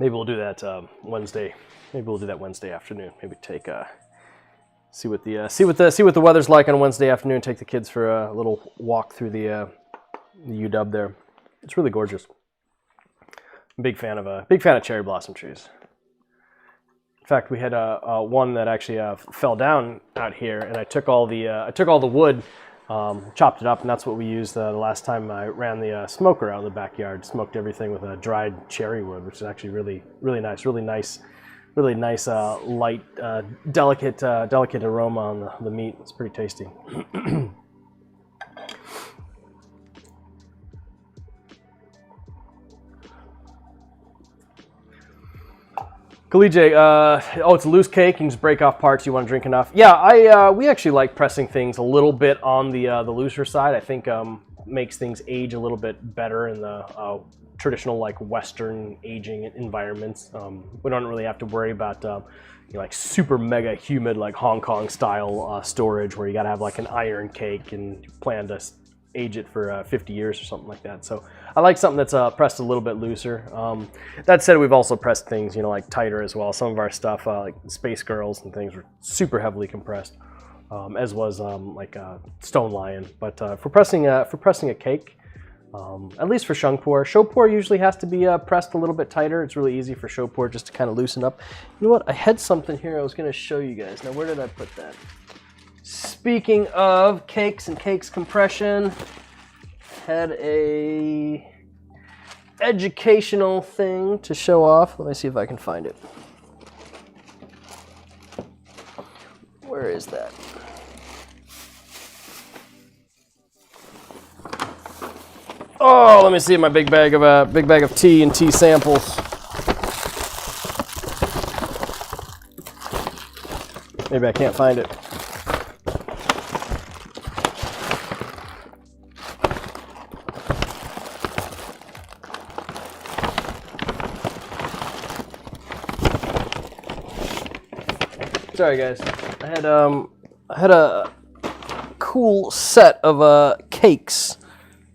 A: Maybe we'll do that Wednesday. Maybe we'll do that Wednesday afternoon. Maybe take see what the weather's like on Wednesday afternoon. Take the kids for a little walk through the UW there. It's really gorgeous. I'm a big fan of cherry blossom trees. In fact, we had one that actually fell down out here, and I took all the wood, chopped it up, and that's what we used the last time I ran the smoker out in the backyard. Smoked everything with a dried cherry wood, which is actually really nice, light, delicate aroma on the meat. It's pretty tasty. Collegiate, it's a loose cake. You can just break off parts. You want to drink enough. Yeah, we actually like pressing things a little bit on the looser side. I think makes things age a little bit better in the traditional like Western aging environments. We don't really have to worry about like super mega humid like Hong Kong style storage where you got to have like an iron cake and you plan to age it for 50 years or something like that. So I like something that's pressed a little bit looser. That said, we've also pressed things, like tighter as well. Some of our stuff, like Space Girls and things, were super heavily compressed, as was like Stone Lion. But for pressing a cake, at least for sheng pu'er usually has to be pressed a little bit tighter. It's really easy for sheng pu'er just to kind of loosen up. You know what? I had something here I was going to show you guys. Now, where did I put that? Speaking of cakes and cakes compression, had a educational thing to show off. Let me see if I can find it. Where is that? Oh, let me see my big bag of tea and tea samples. Maybe I can't find it. Sorry guys, I had a cool set of cakes.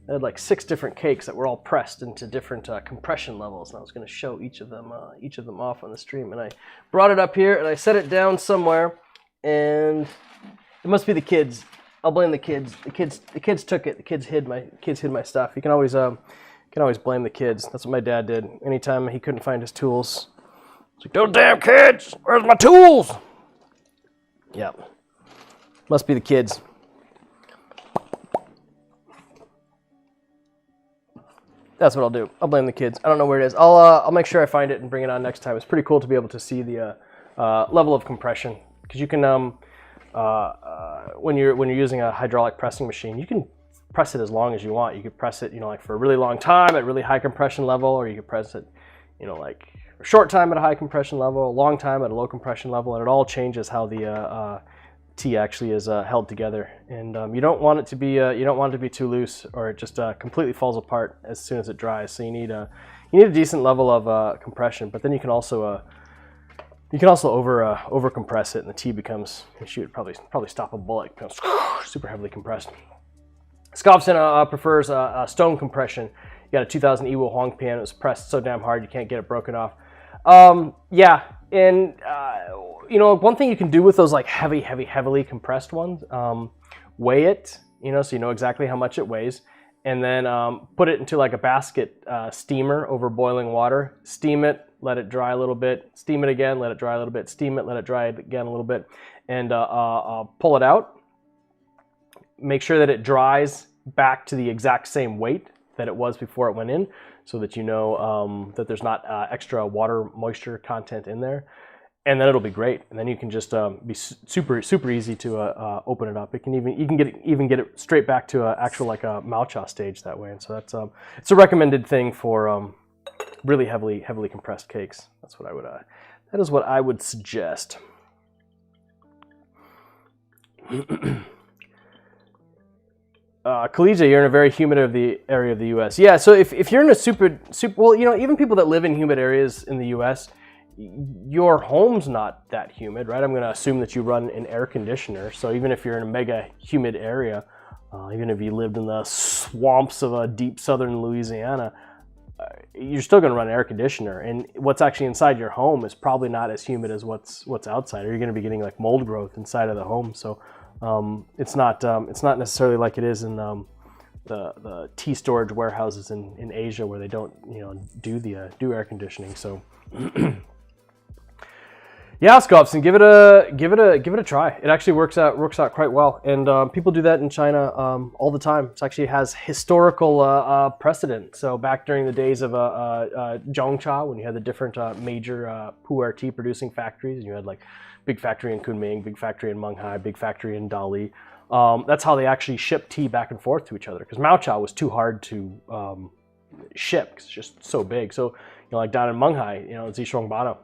A: I had like 6 different cakes that were all pressed into different compression levels, and I was going to show each of them off on the stream. And I brought it up here and I set it down somewhere, and it must be the kids. I'll blame the kids. The kids took it. The kids hid my stuff. You can always blame the kids. That's what my dad did. Anytime he couldn't find his tools, he's like, "Those damn kids! Where's my tools?" Yeah, must be the kids. That's what I'll do. I'll blame the kids. I don't know where it is. I'll make sure I find it and bring it on next time. It's pretty cool to be able to see the level of compression, because you can when you're using a hydraulic pressing machine, you can press it as long as you want. You could press it, like for a really long time at really high compression level, or you could press it, like a short time at a high compression level, a long time at a low compression level, and it all changes how the tea actually is held together. And you don't want it to be too loose, or it just completely falls apart as soon as it dries. So you need a decent level of compression, but then you can also over compress it, and the tea becomes, shoot, probably stop a bullet. It becomes super heavily compressed. Skopson prefers stone compression. You got a 2000 Yiwu Huang pan. It was pressed so damn hard you can't get it broken off. Yeah, and one thing you can do with those like heavily compressed ones, weigh it, so you know exactly how much it weighs, and then put it into like a basket steamer over boiling water. Steam it, let it dry a little bit. Steam it again, let it dry a little bit. Steam it, let it dry again a little bit, and pull it out. Make sure that it dries back to the exact same weight that it was before it went in, so that you know that there's not extra water moisture content in there. and then it'll be great. And then you can just be super easy to open it up. You can get it straight back to actual like a matcha stage that way. And so that's it's a recommended thing for really heavily compressed cakes. That's what I would that is what I would suggest. Khaleejah, you're in a very humid area of the U.S. Yeah, so if you're in a super well, you know, even people that live in humid areas in the U.S., your home's not that humid, right? I'm going to assume that you run an air conditioner. So even if you're in a mega humid area, even if you lived in the swamps of deep southern Louisiana, you're still going to run an air conditioner. And what's actually inside your home is probably not as humid as what's outside. Or you're going to be getting like mold growth inside of the home. So it's not necessarily like it is in the tea storage warehouses in Asia where they don't do air conditioning. So yeah, Scopson, give it a try. It actually works out quite well, and people do that in China all the time. It actually has historical precedent. So back during the days of Zhongcha, when you had the different major pu'er tea producing factories, and you had like big factory in Kunming, big factory in Munghai, big factory in Dali. That's how they actually shipped tea back and forth to each other, because Maocha was too hard to ship because it's just so big. So like down in Munghai, Zishuangbana,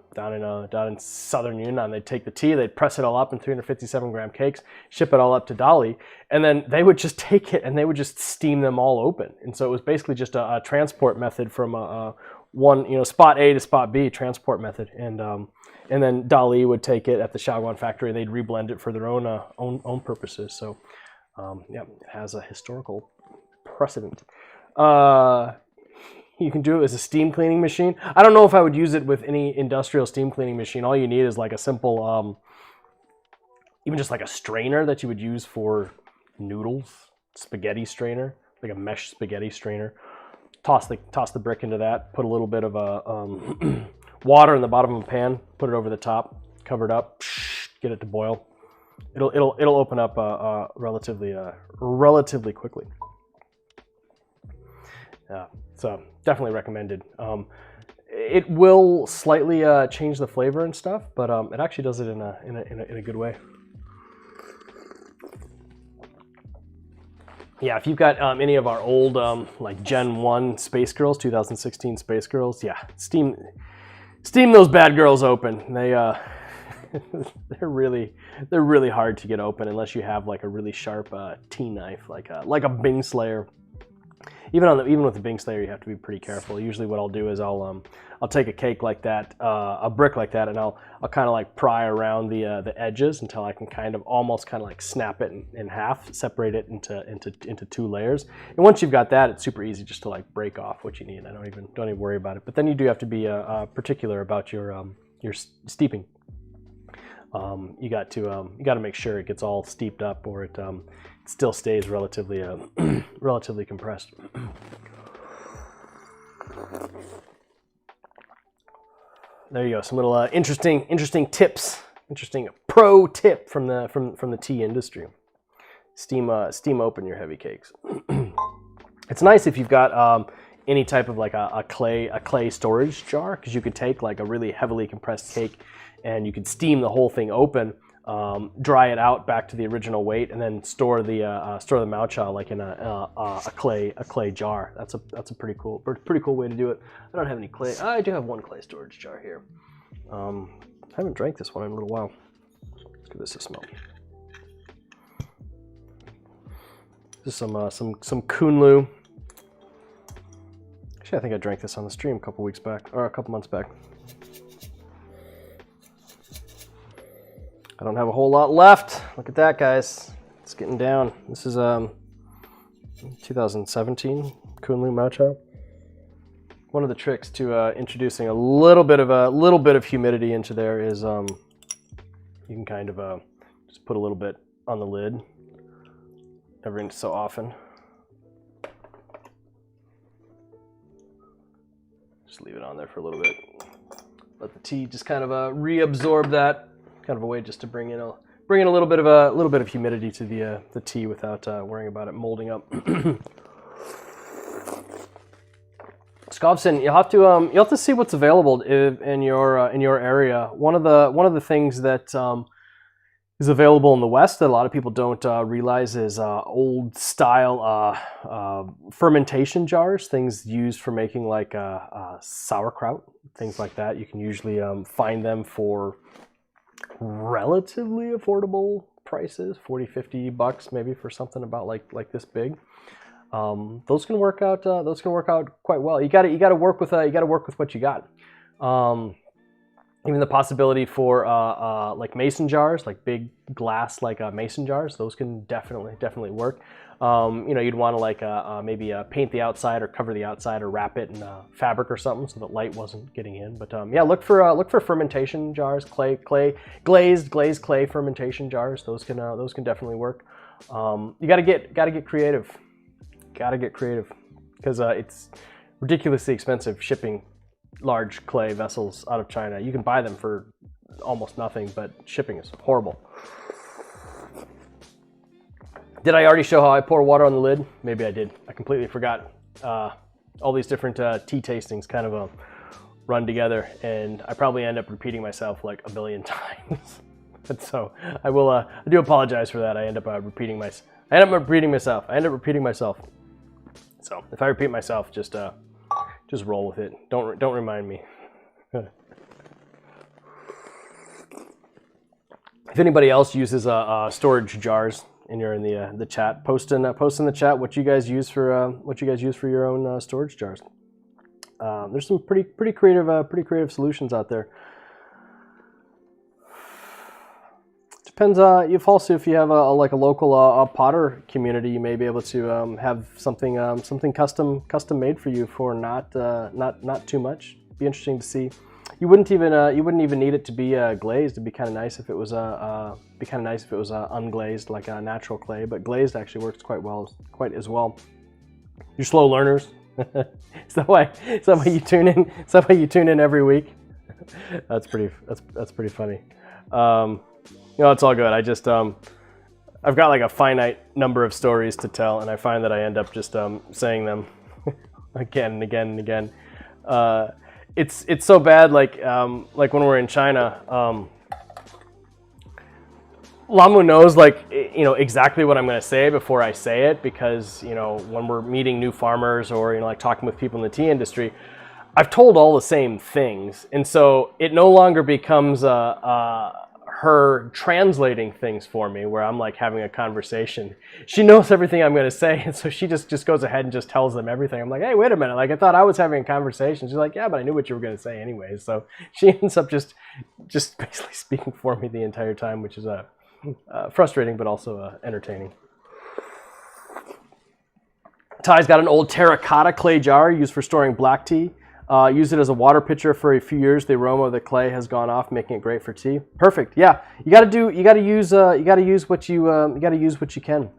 A: down in southern Yunnan, they'd take the tea, they'd press it all up in 357-gram cakes, ship it all up to Dali, and then they would just take it and they would just steam them all open. And so it was basically just a transport method from one spot A to spot B transport method. And then Dali would take it at the Shaoguan factory and they'd reblend it for their own purposes. So yeah, it has a historical precedent. You can do it as a steam cleaning machine. I don't know if I would use it with any industrial steam cleaning machine. All you need is like a simple, even just like a strainer that you would use for noodles, spaghetti strainer, like a mesh spaghetti strainer. Toss the brick into that. Put a little bit of water in the bottom of a pan. Put it over the top. Cover it up. Get it to boil. It'll open up relatively quickly. Yeah, so definitely recommended. It will slightly change the flavor and stuff, but it actually does it in a good way. Yeah, if you've got any of our old like Gen 1 Space Girls, 2016 Space Girls, yeah, steam those bad girls open. They they're really hard to get open unless you have like a really sharp tea knife, like a Bing Slayer. Even with the Bing Slayer, you have to be pretty careful. Usually, what I'll do is I'll take a cake like that, a brick like that, and I'll kind of like pry around the edges until I can almost like snap it in half, separate it into two layers. And once you've got that, it's super easy just to like break off what you need. I don't even worry about it. But then you do have to be particular about your steeping. You got to make sure it gets all steeped up, or it still stays relatively compressed. There you go. Some little interesting tips, interesting pro tip from the tea industry. Steam open your heavy cakes. It's nice if you've got any type of like a clay storage jar, because you could take like a really heavily compressed cake and you could steam the whole thing open, dry it out back to the original weight, and then store the maocha like in a clay jar. That's a pretty cool way to do it. I don't have any clay. I do have one clay storage jar here. I haven't drank this one in a little while. Let's give this a smell. This is some Kunlu. Actually, I think I drank this on the stream a couple weeks back, or a couple months back. I don't have a whole lot left. Look at that, guys. It's getting down. This is 2017 Kunlu Matcha. One of the tricks to introducing a little bit of humidity into there is you can kind of just put a little bit on the lid every so often. Just leave it on there for a little bit. Let the tea just kind of reabsorb that. Kind of a way just to bring in a little bit of humidity to the tea without worrying about it molding up. Skobson, you'll have to see what's available in your area. One of the things that is available in the West that a lot of people don't realize is old style fermentation jars, things used for making like sauerkraut, things like that. You can usually find them for relatively affordable prices, 40, 50 bucks maybe for something about like this big. Those can work out quite well. You got to work with what you got. Even the possibility for like mason jars, like big glass like mason jars, those can definitely work. You'd want to like maybe paint the outside or cover the outside or wrap it in fabric or something so that light wasn't getting in. But yeah, look for fermentation jars, glazed clay fermentation jars. Those can definitely work. You got to get creative. Got to get creative because it's ridiculously expensive shipping large clay vessels out of China. You can buy them for almost nothing, but shipping is horrible. Did I already show how I pour water on the lid? Maybe I did. I completely forgot. All these different tea tastings kind of run together, and I probably end up repeating myself like a billion times. And so I do apologize for that. I end up repeating myself. So if I repeat myself, just roll with it. Don't remind me. If anybody else uses storage jars and you're in the chat, post in the chat what you guys use for your own storage jars. There's some pretty creative solutions out there. Depends. If you have a local potter community, you may be able to have something custom made for you for not too much. Be interesting to see. You wouldn't even need it to be glazed. It'd be kind of nice if it was unglazed, like a natural clay. But glazed actually works quite as well. You're slow learners. Is that why you tune in? Is that why you tune in every week? That's pretty funny. It's all good. I just I've got like a finite number of stories to tell, and I find that I end up just saying them again and again and again. It's so bad. Like when we're in China, Lamu knows exactly what I'm going to say before I say it, because when we're meeting new farmers or like talking with people in the tea industry, I've told all the same things, and so it no longer becomes her translating things for me where I'm like having a conversation. She knows everything I'm going to say, and so she just goes ahead and just tells them everything. I'm like, hey, wait a minute, like I thought I was having a conversation. She's like, yeah, but I knew what you were going to say anyways. So she ends up just basically speaking for me the entire time, which is frustrating but also entertaining. Ty's got an old terracotta clay jar used for storing black tea. Use it as a water pitcher for a few years. The aroma of the clay has gone off, making it great for tea. Perfect. Yeah, you got to use what you can.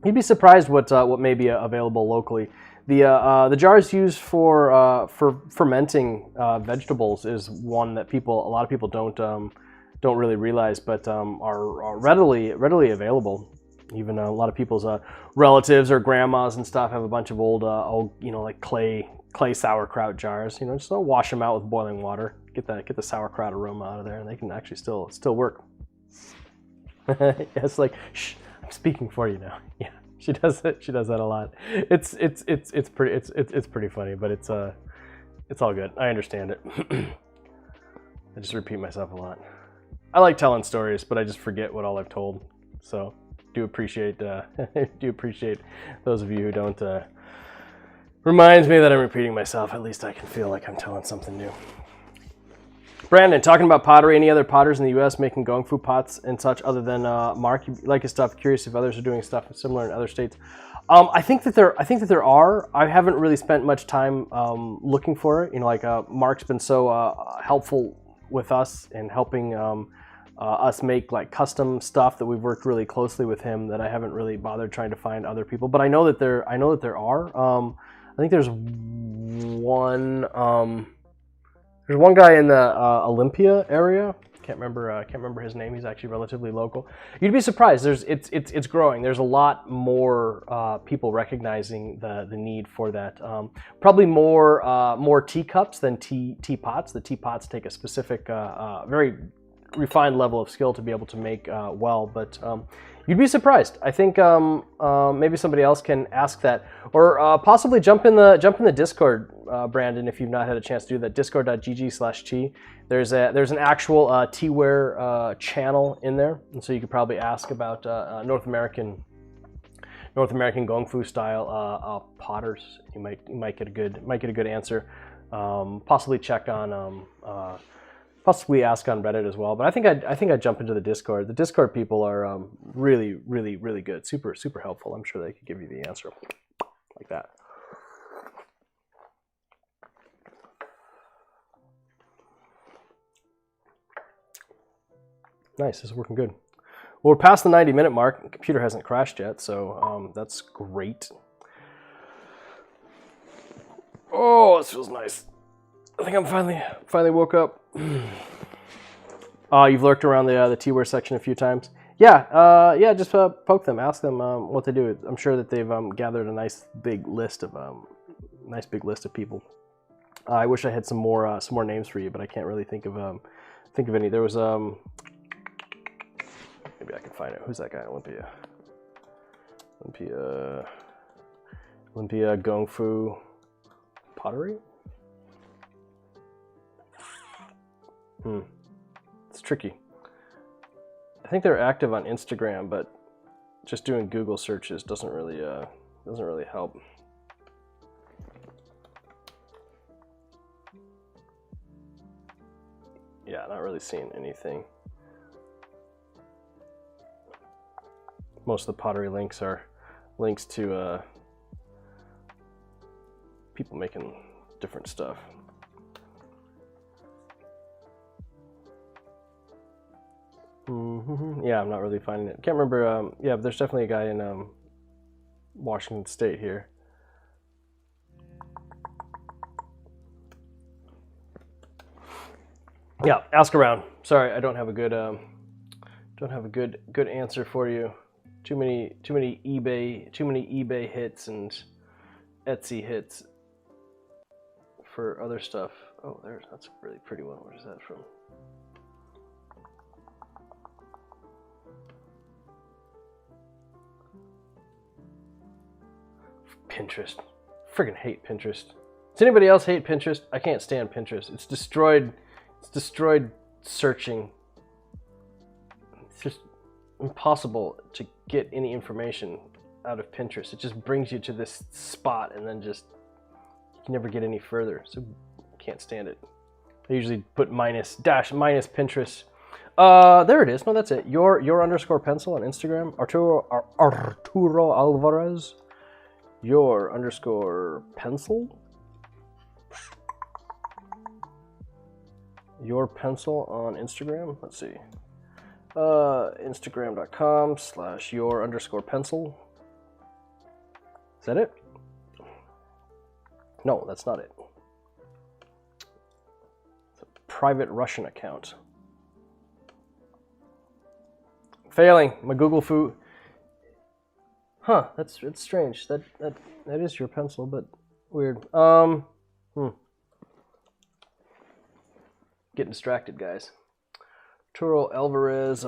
A: You'd be surprised what may be available locally. The jars used for fermenting vegetables is one that a lot of people don't really realize, but are readily available. Even a lot of people's relatives or grandmas and stuff have a bunch of old like clay sauerkraut jars. Just wash them out with boiling water, get the sauerkraut aroma out of there, and they can actually still work. It's like, shh, I'm speaking for you now. Yeah, she does it. She does that a lot. It's pretty funny, but it's all good. I understand it. I just repeat myself a lot. I like telling stories, but I just forget what all I've told. So do appreciate those of you who don't. Reminds me that I'm repeating myself. At least I can feel like I'm telling something new. Brandon, talking about pottery, any other potters in the U.S. making gong fu pots and such other than Mark? You like his stuff. Curious if others are doing stuff similar in other states. I think that there are. I haven't really spent much time looking for it. Mark's been so helpful with us in helping us make like custom stuff that we've worked really closely with him that I haven't really bothered trying to find other people. But I know that there are. I think there's one guy in the Olympia area. can't remember his name. He's actually relatively local. You'd be surprised. It's growing. There's a lot more people recognizing the need for that. Probably more teacups than teapots. The teapots take a specific, very refined level of skill to be able to make well, but you'd be surprised. I think maybe somebody else can ask that, or possibly jump in the Discord, Brandon, if you've not had a chance to do that. Discord.gg/tea. There's an actual teaware channel in there, and so you could probably ask about North American gongfu style potters. You might get a good answer. Possibly check on. Possibly ask on Reddit as well, but I think I'd jump into the Discord. The Discord people are really good, super helpful. I'm sure they could give you the answer like that. Nice, this is working good. Well, we're past the 90-minute mark. The computer hasn't crashed yet, so that's great. Oh, this feels nice. I think I'm finally woke up. You've lurked around the teaware section a few times. Yeah, just poke them, ask them what they do. I'm sure that they've gathered a nice big list of people. I wish I had some more names for you, but I can't really think of any. There was maybe I can find it. Who's that guy? Olympia Gongfu Pottery. It's tricky. I think they're active on Instagram, but just doing Google searches doesn't really help. Yeah, not really seeing anything. Most of the pottery links are links to people making different stuff. Yeah, I'm not really finding it. Can't remember. Yeah, but there's definitely a guy in Washington State here. Yeah, ask around. Sorry, I don't have a good answer for you. Too many eBay hits and Etsy hits for other stuff. Oh, that's a really pretty one. Where is that from? Pinterest. Friggin' hate Pinterest. Does anybody else hate Pinterest? I can't stand Pinterest. It's destroyed searching. It's just impossible to get any information out of Pinterest. It just brings you to this spot and then just you can never get any further. So can't stand it. I usually put minus Pinterest. There it is. No, that's it. Your underscore pencil on Instagram. Arturo Alvarez. Your underscore pencil. Your pencil on Instagram. Let's see. Instagram.com/your underscore pencil. Is that it? No, that's not it. It's a private Russian account. Failing. My Google foo. Huh, it's strange. That is your pencil, but weird. Getting distracted, guys. Arturo Alvarez,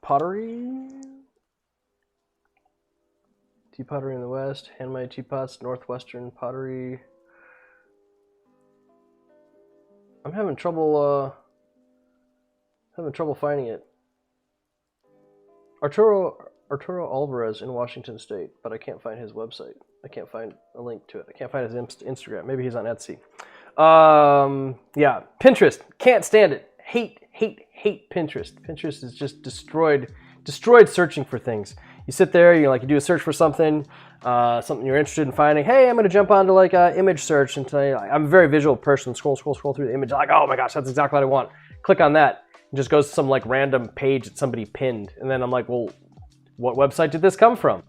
A: pottery. Tea pottery in the west, handmade teapots, northwestern pottery. I'm having trouble finding it. Arturo Alvarez in Washington State, but I can't find his website. I can't find a link to it. I can't find his Instagram. Maybe he's on Etsy. Yeah, Pinterest. Can't stand it. Hate Pinterest. Pinterest is just destroyed searching for things. You sit there, you do a search for something you're interested in finding. Hey, I'm going to jump onto image search and tell you, I'm a very visual person. Scroll through the image. Oh my gosh, that's exactly what I want. Click on that. It just goes to some random page that somebody pinned. And then I'm like, well, what website did this come from?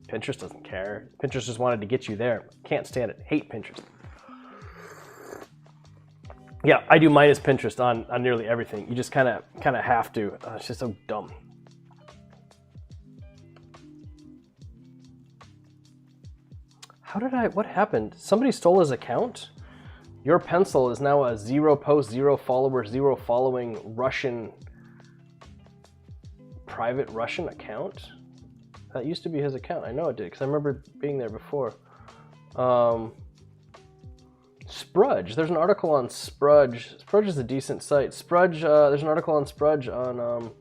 A: Pinterest doesn't care. Pinterest just wanted to get you there. Can't stand it. Hate Pinterest. Yeah, I do minus Pinterest on nearly everything. You just kind of have to. It's just so dumb. What happened? Somebody stole his account? Your pencil is now a 0 post, 0 follower, 0 following Russian, private Russian account? That used to be his account. I know it did, because I remember being there before. Sprudge. There's an article on Sprudge. Sprudge is a decent site. Sprudge, there's an article on Sprudge on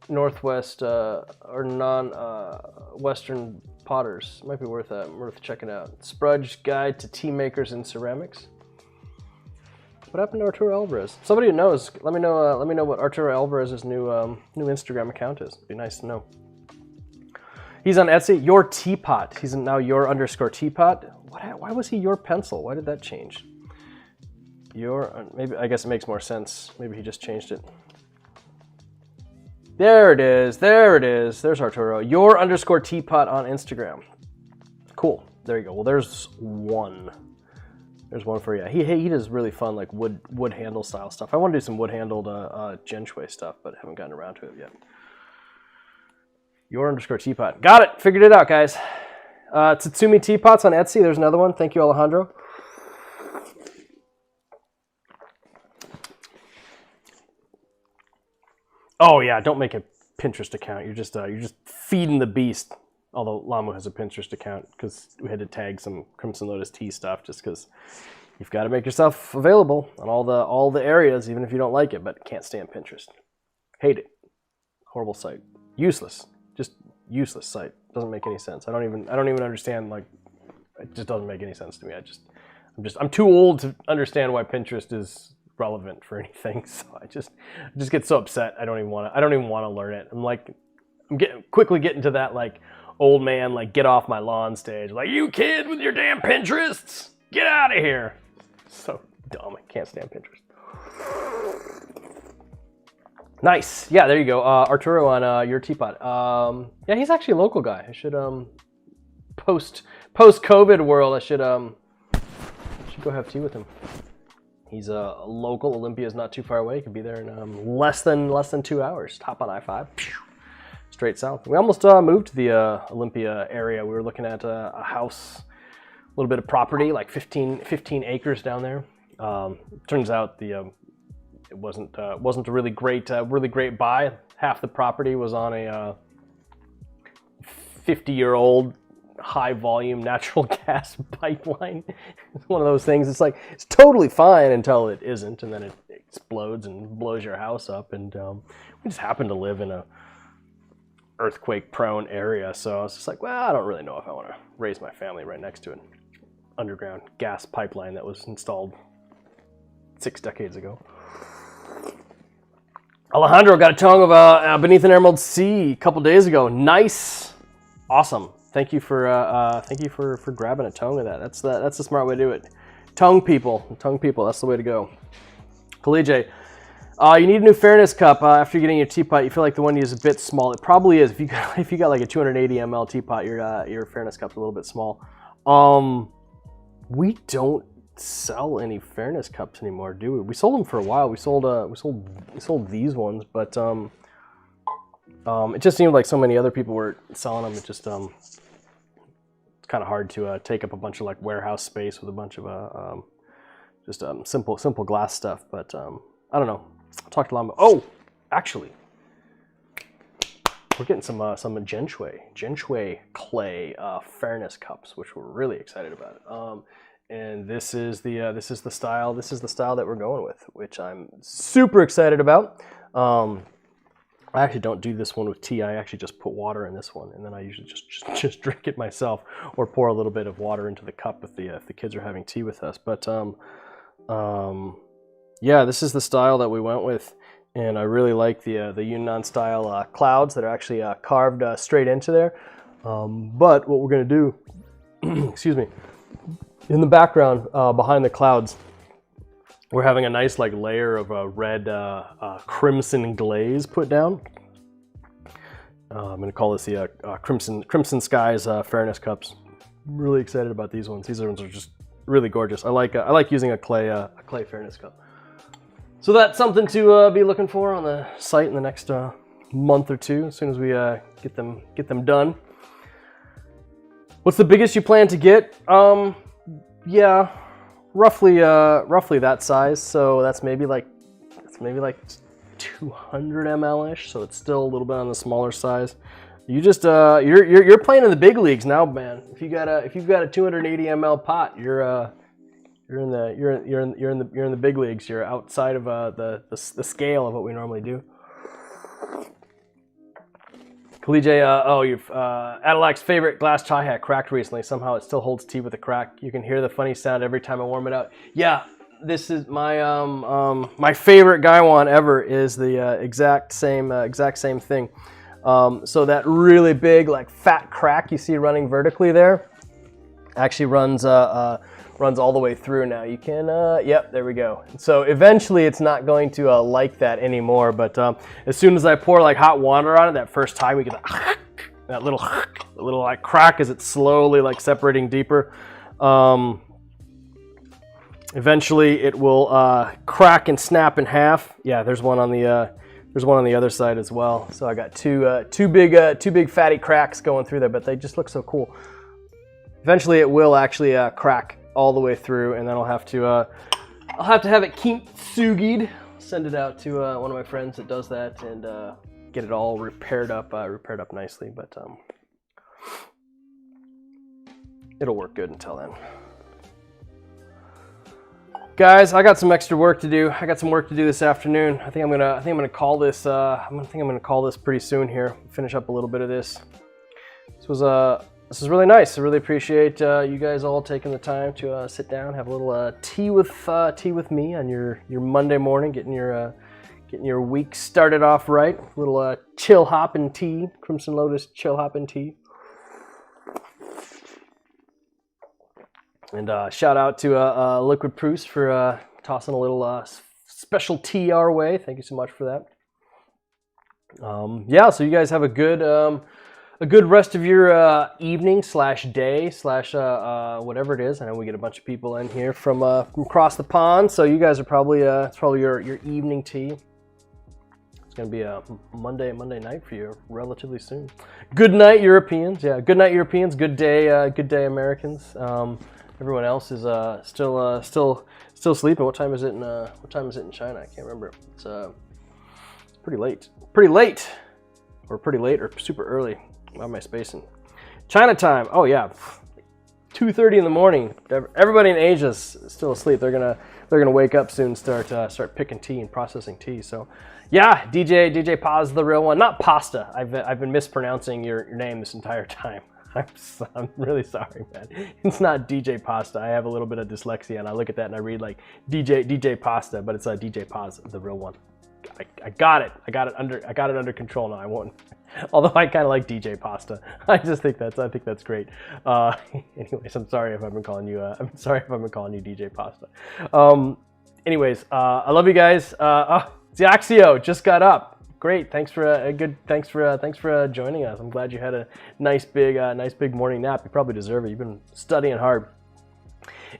A: Northwest or non-Western potters. Might be worth checking out. Sprudge Guide to Tea Makers in Ceramics. What happened to Arturo Alvarez? Somebody who knows, let me know. Let me know what Arturo Alvarez's new Instagram account is. It'd be nice to know. He's on Etsy. Your Teapot. He's now your_teapot. Why was he your pencil? Why did that change? Maybe I guess it makes more sense. Maybe he just changed it. There it is. There it is. There's Arturo. Your_teapot on Instagram. Cool. There you go. Well, there's one. There's one for you. He does really fun like wood handle style stuff. I want to do some wood handled Genshui stuff, but haven't gotten around to it yet. Your_teapot. Got it. Figured it out, guys. Tsutsumi Teapots on Etsy. There's another one. Thank you, Alejandro. Oh yeah, don't make a Pinterest account. You're just feeding the beast. Although Lamu has a Pinterest account because we had to tag some Crimson Lotus Tea stuff, just because you've got to make yourself available on all the areas, even if you don't like it. But can't stand Pinterest. Hate it. Horrible site. Useless. Just useless site. Doesn't make any sense. I don't even understand. Like, it just doesn't make any sense to me. I'm too old to understand why Pinterest is relevant for anything. So I just get so upset. I don't even want to learn it. I'm quickly getting to that like old man like get off my lawn stage. Like, you kids with your damn Pinterests, get out of here. So dumb. I can't stand Pinterest. Nice. Yeah, there you go. Arturo on your teapot. Yeah, he's actually a local guy. I should post-COVID world. I should go have tea with him. He's a local. Olympia's not too far away. He could be there in less than 2 hours. Hop on I-5, straight south. We almost moved to the Olympia area. We were looking at a house, a little bit of property, like 15 acres down there. Turns out it wasn't a really great buy. Half the property was on a 50-year-old high volume natural gas pipeline. It's one of those things. It's like it's totally fine until it isn't, and then it explodes and blows your house up. And we just happen to live in a earthquake-prone area, so I was just like, well, I don't really know if I want to raise my family right next to an underground gas pipeline that was installed 6 decades ago. Alejandro got a tongue of Beneath an Emerald Sea a couple days ago. Nice, awesome. Thank you for grabbing a tongue of that. That's the smart way to do it. Tongue people. That's the way to go. Collegiate. You need a new fairness cup after getting your teapot. You feel like the one you use is a bit small. It probably is. If you got like a 280 ml teapot, your fairness cup's a little bit small. We don't sell any fairness cups anymore, do we? We sold them for a while. We sold these ones, but it just seemed like so many other people were selling them. It just it's kind of hard to take up a bunch of like warehouse space with a bunch of just simple glass stuff. But I don't know. I'll talk to Lambo. Oh, actually, we're getting some Genshui clay fairness cups, which we're really excited about. And this is the style that we're going with, which I'm super excited about. I actually don't do this one with tea. I actually just put water in this one, and then I usually just drink it myself, or pour a little bit of water into the cup if the kids are having tea with us. But yeah, this is the style that we went with, and I really like the Yunnan style clouds that are actually carved straight into there. But what we're gonna do, excuse me, in the background behind the clouds, we're having a nice like layer of red crimson glaze put down. I'm gonna call this the Crimson Skies fairness cups. I'm really excited about these ones. These ones are just really gorgeous. I like using a clay fairness cup. So that's something to be looking for on the site in the next month or two, as soon as we get them done. What's the biggest you plan to get? Yeah, roughly that size. So that's maybe like 200 ml-ish. So it's still a little bit on the smaller size. You just you're playing in the big leagues now, man. If you've got a 280 ml pot, you're in the big leagues. You're outside of the scale of what we normally do. Kalije, Adalak's favorite glass chai hat cracked recently. Somehow it still holds tea with a crack. You can hear the funny sound every time I warm it out. Yeah, this is my my favorite Gaiwan ever. Is the exact same thing. So that really big, like fat crack you see running vertically there, actually runs all the way through. Now you can, yep, there we go. So eventually it's not going to like that anymore, but as soon as I pour like hot water on it that first time, we get that little like crack as it's slowly like separating deeper. Eventually it will crack and snap in half. Yeah, there's one on the other side as well. So I got two big fatty cracks going through there, but they just look so cool. Eventually it will actually crack all the way through, and then I'll have to have it kintsugi'd, send it out to one of my friends that does that, and get it all repaired up nicely. But it'll work good until then. Guys, I got some extra work to do. I got some work to do this afternoon. I think I'm gonna call this. I'm gonna call this pretty soon here. Finish up a little bit of this. This is really nice. I really appreciate you guys all taking the time to sit down, have a little tea with me on your Monday morning, getting your week started off right. A little chill hoppin' tea, Crimson Lotus chill hoppin' tea. And shout out to Liquid Proust for tossing a little special tea our way. Thank you so much for that. Yeah, so you guys have a good rest of your evening / day / whatever it is. I know we get a bunch of people in here from across the pond, so you guys are probably it's probably your evening tea. It's gonna be a Monday night for you relatively soon. Good night, Europeans. Yeah, good night, Europeans. Good day, Americans. Everyone else is still sleeping. What time is it in China? I can't remember. It's pretty late. Or pretty late, or super early. Why am I spacing? China time. Oh yeah, 2:30 in the morning. Everybody in Asia's still asleep. They're gonna wake up soon, start picking tea and processing tea. So yeah, DJ Paz, the real one, not Pasta. I've been mispronouncing your name this entire time. I'm really sorry, man. It's not DJ Pasta. I have a little bit of dyslexia, and I look at that and I read like DJ Pasta, but it's DJ Paz, the real one. I got it under control now. I won't. Although I kind of like DJ Pasta. I think that's great. Anyways, I'm sorry if I've been calling you DJ Pasta. Anyways, I love you guys. Ziaxio just got up. Great. Thanks for joining us. I'm glad you had a nice big morning nap. You probably deserve it. You've been studying hard.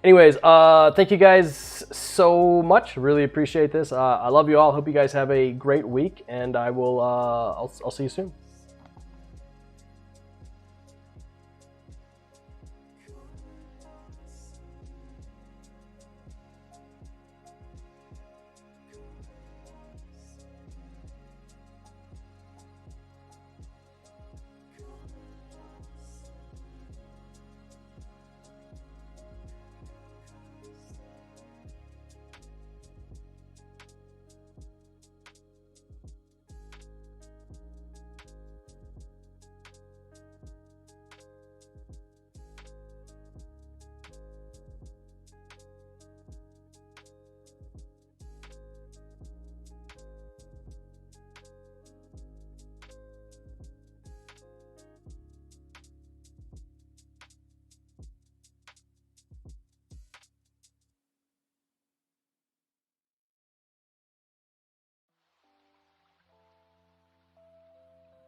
A: Anyways, thank you guys so much. Really appreciate this. I love you all. Hope you guys have a great week, and I will. I'll see you soon.